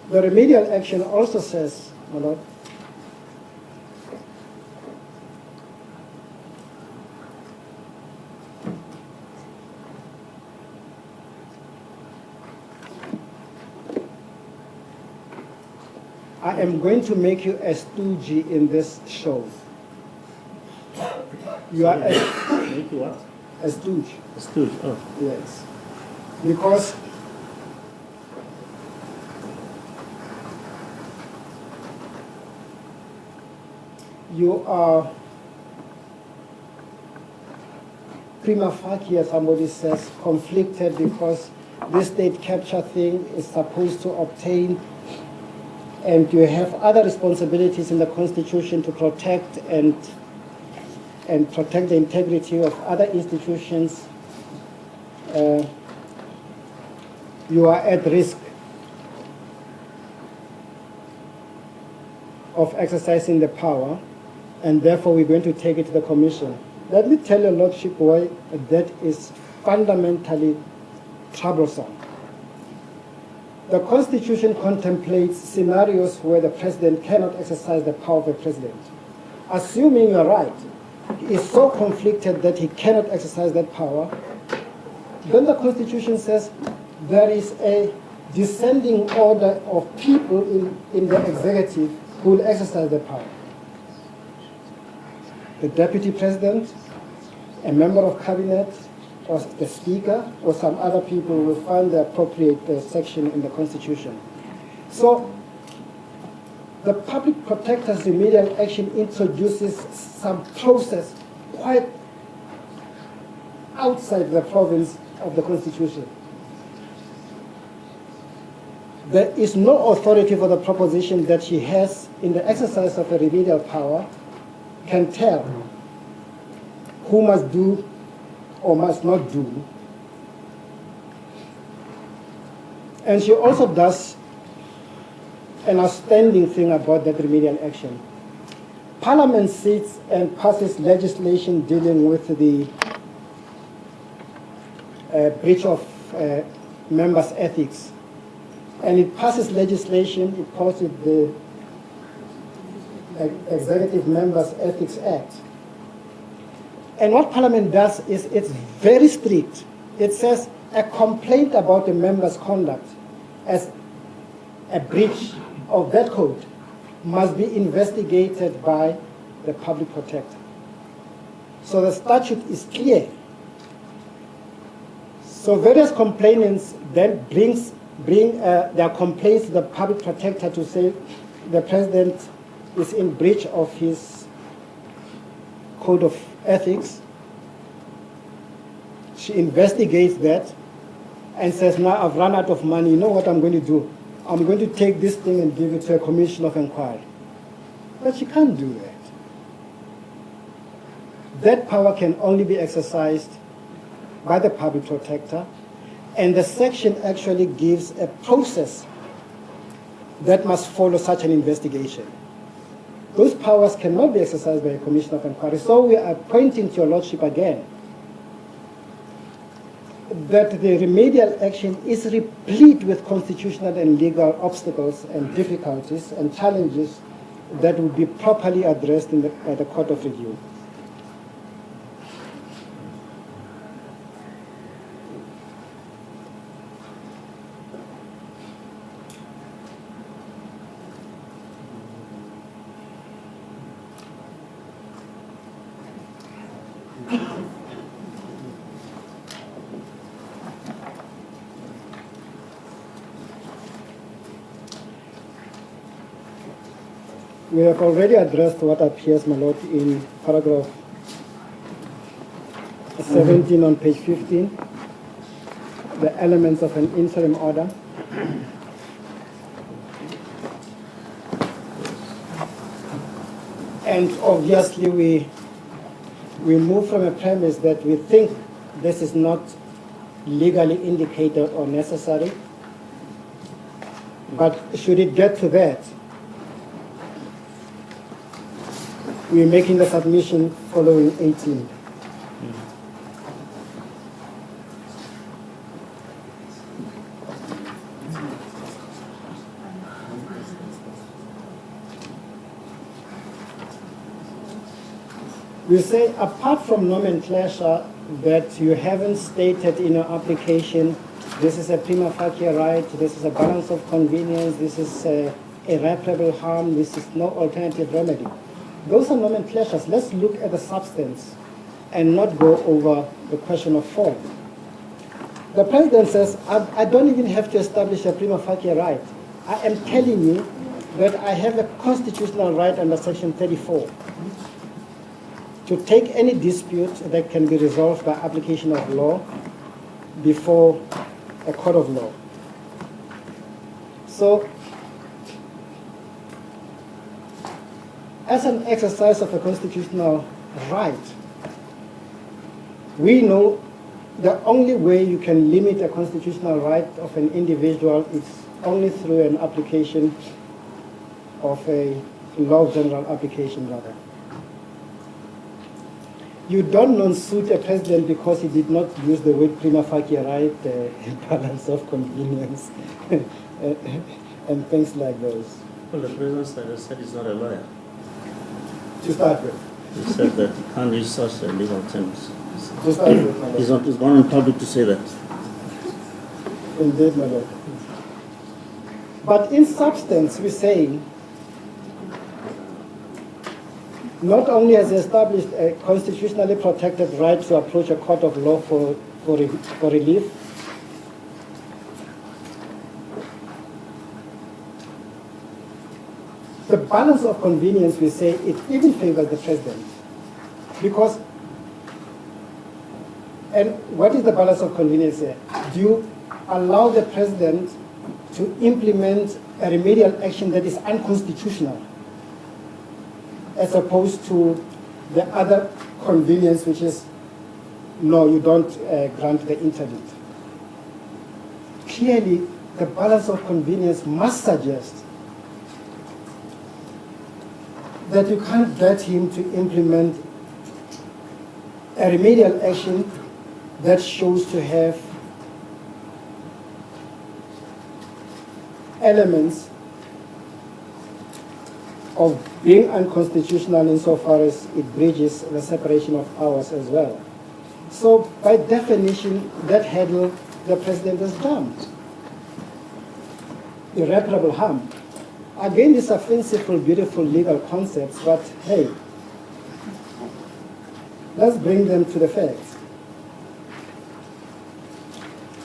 Speaker 2: The remedial action also says, my Lord, I am going to make you a stooge in this show. You are
Speaker 3: Make you what?
Speaker 2: a stooge.
Speaker 3: A stooge, oh.
Speaker 2: Yes. Because you are prima facie, as somebody says, conflicted because this state capture thing is supposed to obtain, and you have other responsibilities in the Constitution to protect and protect the integrity of other institutions. You are at risk of exercising the power, and therefore we're going to take it to the Commission. Let me tell your Lordship why that is fundamentally troublesome. The Constitution contemplates scenarios where the President cannot exercise the power of the President. Assuming you're right, he is so conflicted that he cannot exercise that power, then the Constitution says there is a descending order of people in the executive who will exercise the power. The Deputy President, a member of Cabinet, or the Speaker, or some other people will find the appropriate section in the Constitution. So the Public Protector's remedial action introduces some process quite outside the province of the Constitution. there is no authority for the proposition that she has, in the exercise of a remedial power, can tell who must do or must not do. And she also does an outstanding thing about that remedial action. Parliament sits and passes legislation dealing with the breach of members' ethics. And it passes legislation, it calls it the Executive Members' Ethics Act. And what Parliament does is it's very strict. It says a complaint about a member's conduct as a breach of that code must be investigated by the public protector. So the statute is clear. So various complainants then bring their complaints to the public protector to say the president is in breach of his code of ethics. She investigates that and says, now I've run out of money. You know what I'm going to do? I'm going to take this thing and give it to a commission of inquiry. But she can't do that. That power can only be exercised by the public protector, and the section actually gives a process that must follow such an investigation. Those powers cannot be exercised by a commission of inquiry. So we are pointing to your lordship again that the remedial action is replete with constitutional and legal obstacles and difficulties and challenges that will be properly addressed by the Court of Review. We have already addressed what appears, my lord, in paragraph 17 on page 15, the elements of an interim order. And obviously we move from a premise that we think this is not legally indicated or necessary, but should it get to that, we're making the submission following 18. We say, apart from nomenclature that you haven't stated in your application, this is a prima facie right, this is a balance of convenience, this is irreparable harm, this is no alternative remedy. Those are nomenclatures. Let's look at the substance and not go over the question of form. The president says, I don't even have to establish a prima facie right. I am telling you that I have a constitutional right under Section 34 to take any dispute that can be resolved by application of law before a court of law. So, as an exercise of a constitutional right, we know the only way you can limit a constitutional right of an individual is only through an application of a law of general application, rather. You don't non-suit a president because he did not use the word prima facie right, balance of convenience, and things like those.
Speaker 3: Well, the president said he's not a lawyer.
Speaker 2: To start with.
Speaker 3: He said that he can't use such legal terms.
Speaker 2: To start with,
Speaker 3: He's not gone in public to say that.
Speaker 2: Indeed, my lord. But in substance, we say, not only has he established a constitutionally protected right to approach a court of law for relief, the balance of convenience, we say, it even favors the president. Because, and what is the balance of convenience here? Do you allow the president to implement a remedial action that is unconstitutional, as opposed to the other convenience, which is, no, you don't grant the interdict. Clearly, the balance of convenience must suggest that you can't get him to implement a remedial action that shows to have elements of being unconstitutional insofar as it breaches the separation of powers as well. So by definition, that hurdle the president has jumped. Irreparable harm. Again, these are fanciful, beautiful legal concepts, but hey, let's bring them to the facts.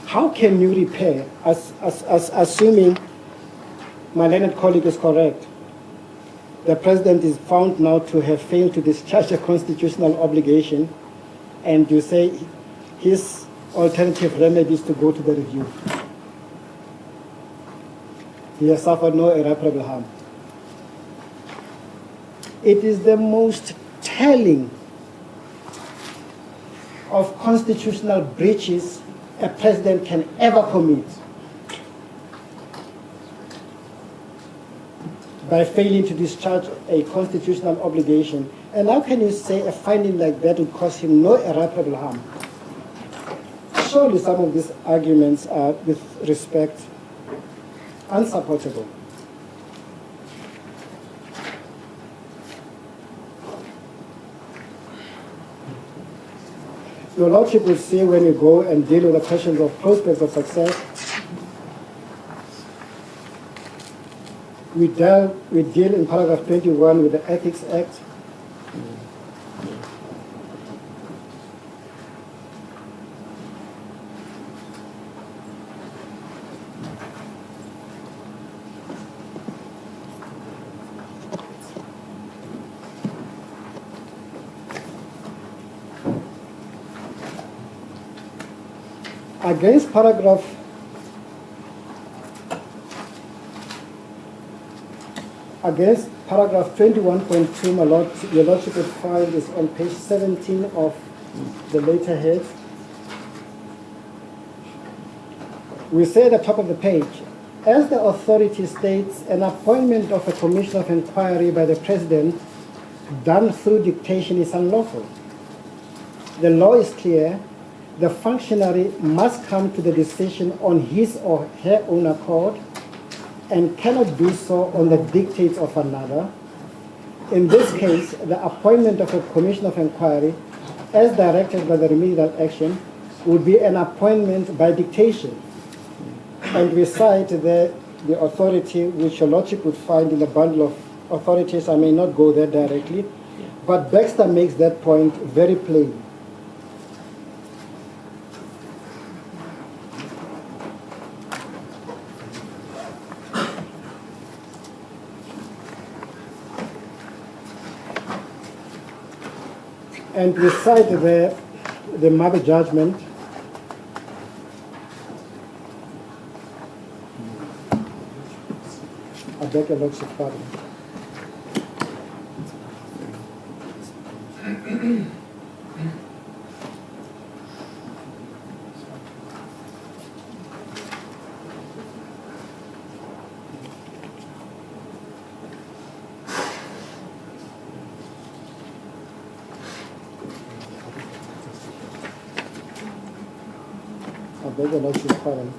Speaker 2: How can you repair, assuming my learned colleague is correct, the president is found now to have failed to discharge a constitutional obligation, and you say his alternative remedy is to go to the review? He has suffered no irreparable harm. It is the most telling of constitutional breaches a president can ever commit by failing to discharge a constitutional obligation. And how can you say a finding like that would cause him no irreparable harm? Surely some of these arguments are, with respect, unsupportable. Your Lordship will see when you go and deal with the questions of prospects of success. We deal in paragraph 21 with the Ethics Act. Against paragraph 21.2, my Lord, your Lordship would find is on page 17 of the letterhead. We say at the top of the page, as the authority states, an appointment of a commission of inquiry by the President done through dictation is unlawful. The law is clear. The functionary must come to the decision on his or her own accord and cannot do so on the dictates of another. In this case, the appointment of a commission of inquiry, as directed by the remedial action, would be an appointment by dictation. And we cite the authority which your Lordship would find in the bundle of authorities. I may not go there directly, but Baxter makes that point very plain. And we cite the mother judgment. I beg your Lordship's pardon. I beg your Lordship's pardon.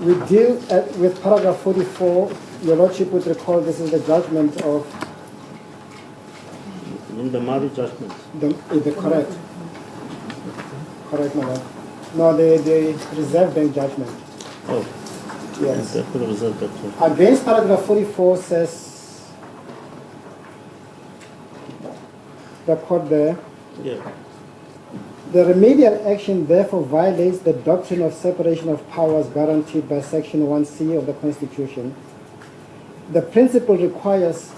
Speaker 2: We deal with paragraph 44. Your Lordship would recall this is the judgment of...
Speaker 3: In the Mari judgment?
Speaker 2: The correct. Correct, my Lord. No, the reserve bank judgment.
Speaker 3: Oh.
Speaker 2: Yes.
Speaker 3: The reserve bank judgment.
Speaker 2: Against paragraph 44 says... the court there.
Speaker 3: Yeah.
Speaker 2: The remedial action therefore violates the doctrine of separation of powers guaranteed by Section 1C of the Constitution. The principle requires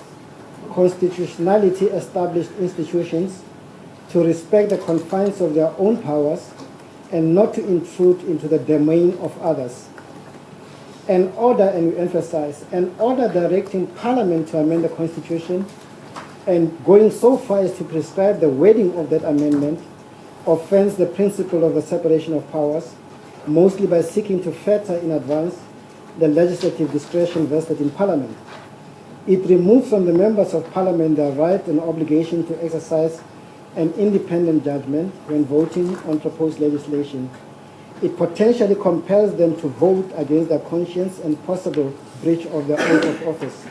Speaker 2: constitutionality established institutions to respect the confines of their own powers and not to intrude into the domain of others. An order, and we emphasize, an order directing Parliament to amend the Constitution and going so far as to prescribe the wording of that amendment offends the principle of the separation of powers, mostly by seeking to fetter in advance the legislative discretion vested in Parliament. It removes from the members of Parliament their right and obligation to exercise an independent judgment when voting on proposed legislation. It potentially compels them to vote against their conscience and possible breach of their oath of office.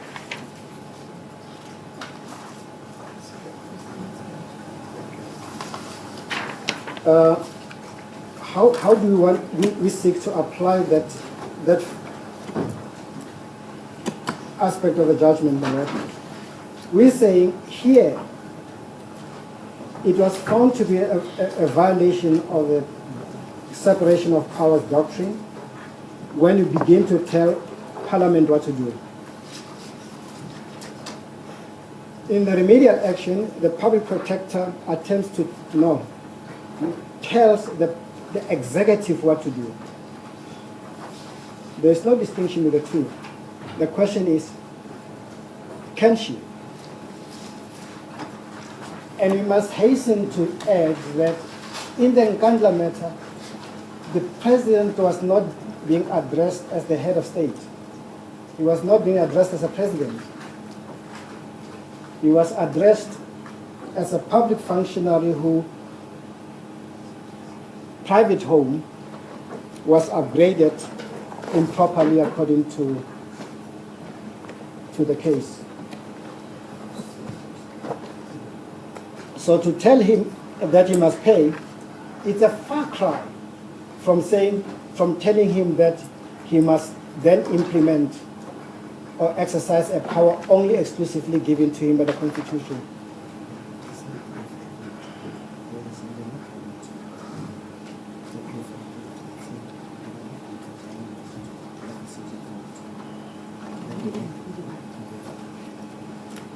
Speaker 2: How do we seek to apply that aspect of the judgment? We're saying here it was found to be a violation of the separation of powers doctrine when you begin to tell Parliament what to do. In the remedial action, the public protector attempts to tells the executive what to do. There's no distinction with the two. The question is, can she? And we must hasten to add that in the Nkandla matter, the president was not being addressed as the head of state. He was not being addressed as a president. He was addressed as a public functionary who private home was upgraded improperly according to the case. So to tell him that he must pay, it's a far cry from telling him that he must then implement or exercise a power only exclusively given to him by the Constitution.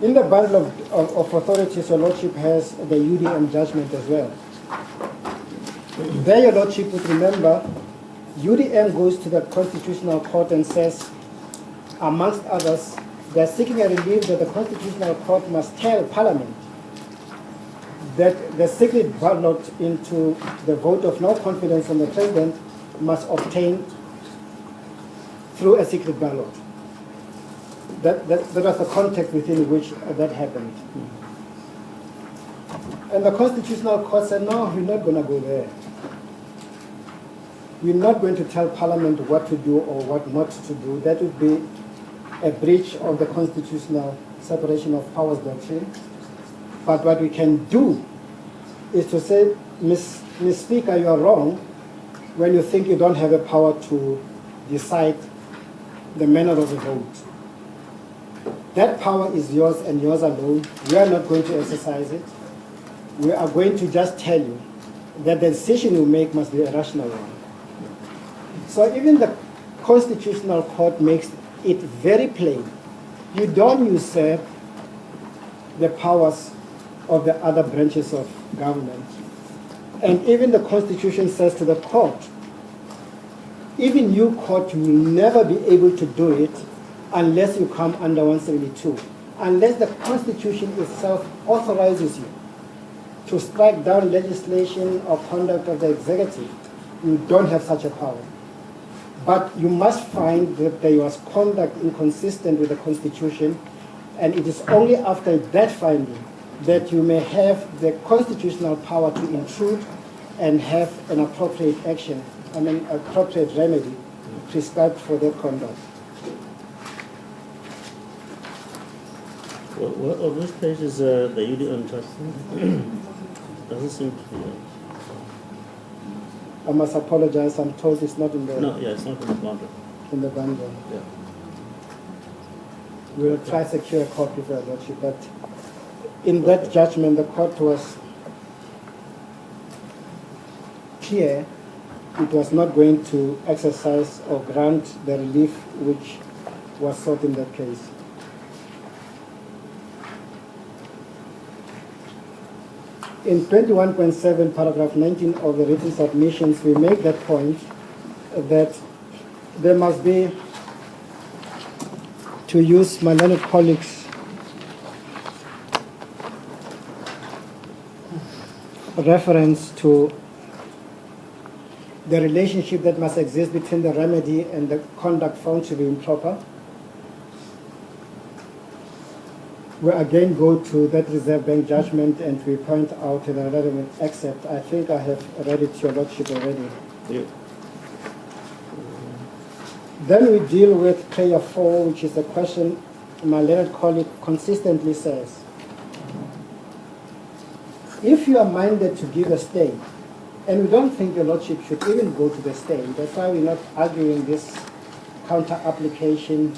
Speaker 2: In the bundle of authorities, Your Lordship has the UDM judgment as well. There, Your Lordship would remember, UDM goes to the Constitutional Court and says, amongst others, they're seeking a relief that the Constitutional Court must tell Parliament that the secret ballot into the vote of no confidence on the President must obtain through a secret ballot. That was the context within which that happened. And the Constitutional Court said, no, we're not going to go there. We're not going to tell Parliament what to do or what not to do. That would be a breach of the constitutional separation of powers doctrine. But what we can do is to say, Ms. Speaker, you are wrong when you think you don't have a power to decide the manner of the vote. That power is yours and yours alone. We are not going to exercise it. We are going to just tell you that the decision you make must be a rational one. So even the Constitutional Court makes it very plain. You don't usurp the powers of the other branches of government. And even the Constitution says to the court, even you, court, you will never be able to do it unless you come under 172, unless the Constitution itself authorizes you to strike down legislation or conduct of the executive. You don't have such a power. But you must find that there was conduct inconsistent with the Constitution, and it is only after that finding that you may have the constitutional power to intrude and have an appropriate action, appropriate remedy prescribed for that conduct.
Speaker 3: Well, on this page is the UDM judgment. Doesn't seem to be.
Speaker 2: I must apologize. I'm told it's not in the.
Speaker 3: No, yeah, it's not in the bundle.
Speaker 2: In the bundle.
Speaker 3: Yeah.
Speaker 2: We'll try to secure a copy for Your Lordship, but in that judgment, the court was clear. It was not going to exercise or grant the relief which was sought in that case. in 21.7, paragraph 19 of the written submissions, we make that point that there must be, to use my learned colleagues' reference to the relationship that must exist between the remedy and the conduct found to be improper. We again go to that Reserve Bank judgment and we point out in the relevant excerpt. I think I have read it to your Lordship already.
Speaker 3: Yeah.
Speaker 2: Then we deal with prayer 4, which is a question my learned colleague consistently says. If you are minded to give a stay, and we don't think your Lordship should even go to the stay, that's why we're not arguing this counter-application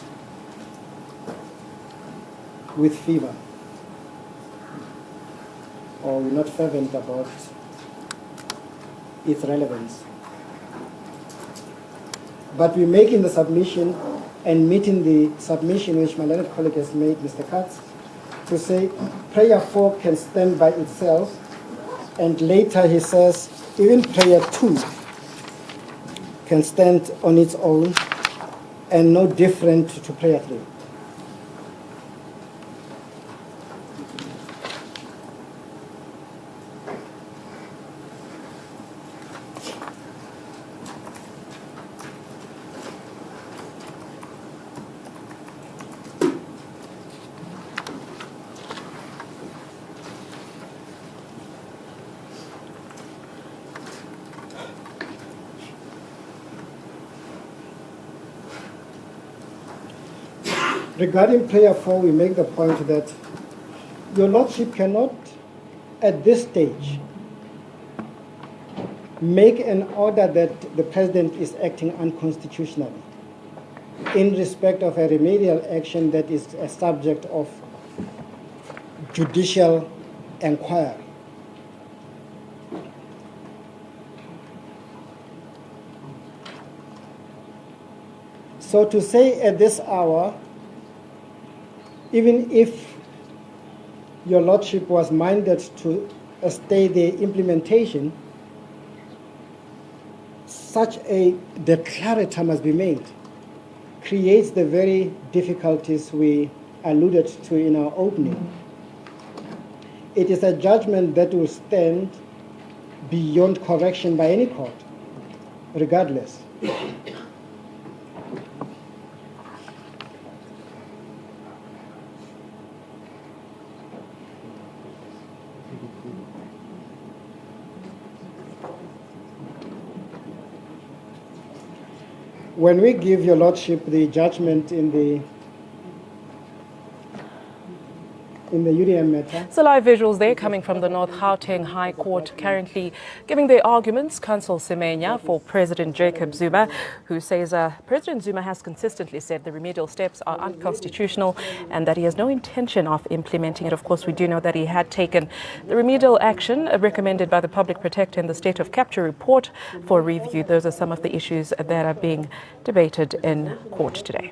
Speaker 2: with fever, or we're not fervent about its relevance. But we're making the submission and meeting the submission which my learned colleague has made, Mr. Katz, to say prayer 4 can stand by itself, and later he says even prayer 2 can stand on its own and no different to prayer 3. Regarding prayer 4, we make the point that your Lordship cannot, at this stage, make an order that the President is acting unconstitutionally in respect of a remedial action that is a subject of judicial inquiry. So to say at this hour, even if your Lordship was minded to stay the implementation, such a declarator must be made, creates the very difficulties we alluded to in our opening. It is a judgment that will stand beyond correction by any court, regardless. When we give your Lordship the judgment in the UDM matter.
Speaker 5: So live visuals there coming from the North Gauteng High Court, currently giving their arguments. Counsel Semenya for President Jacob Zuma, who says President Zuma has consistently said the remedial steps are unconstitutional and that he has no intention of implementing it. Of course, we do know that he had taken the remedial action recommended by the Public Protector in the State of Capture report for review. Those are some of the issues that are being debated in court today.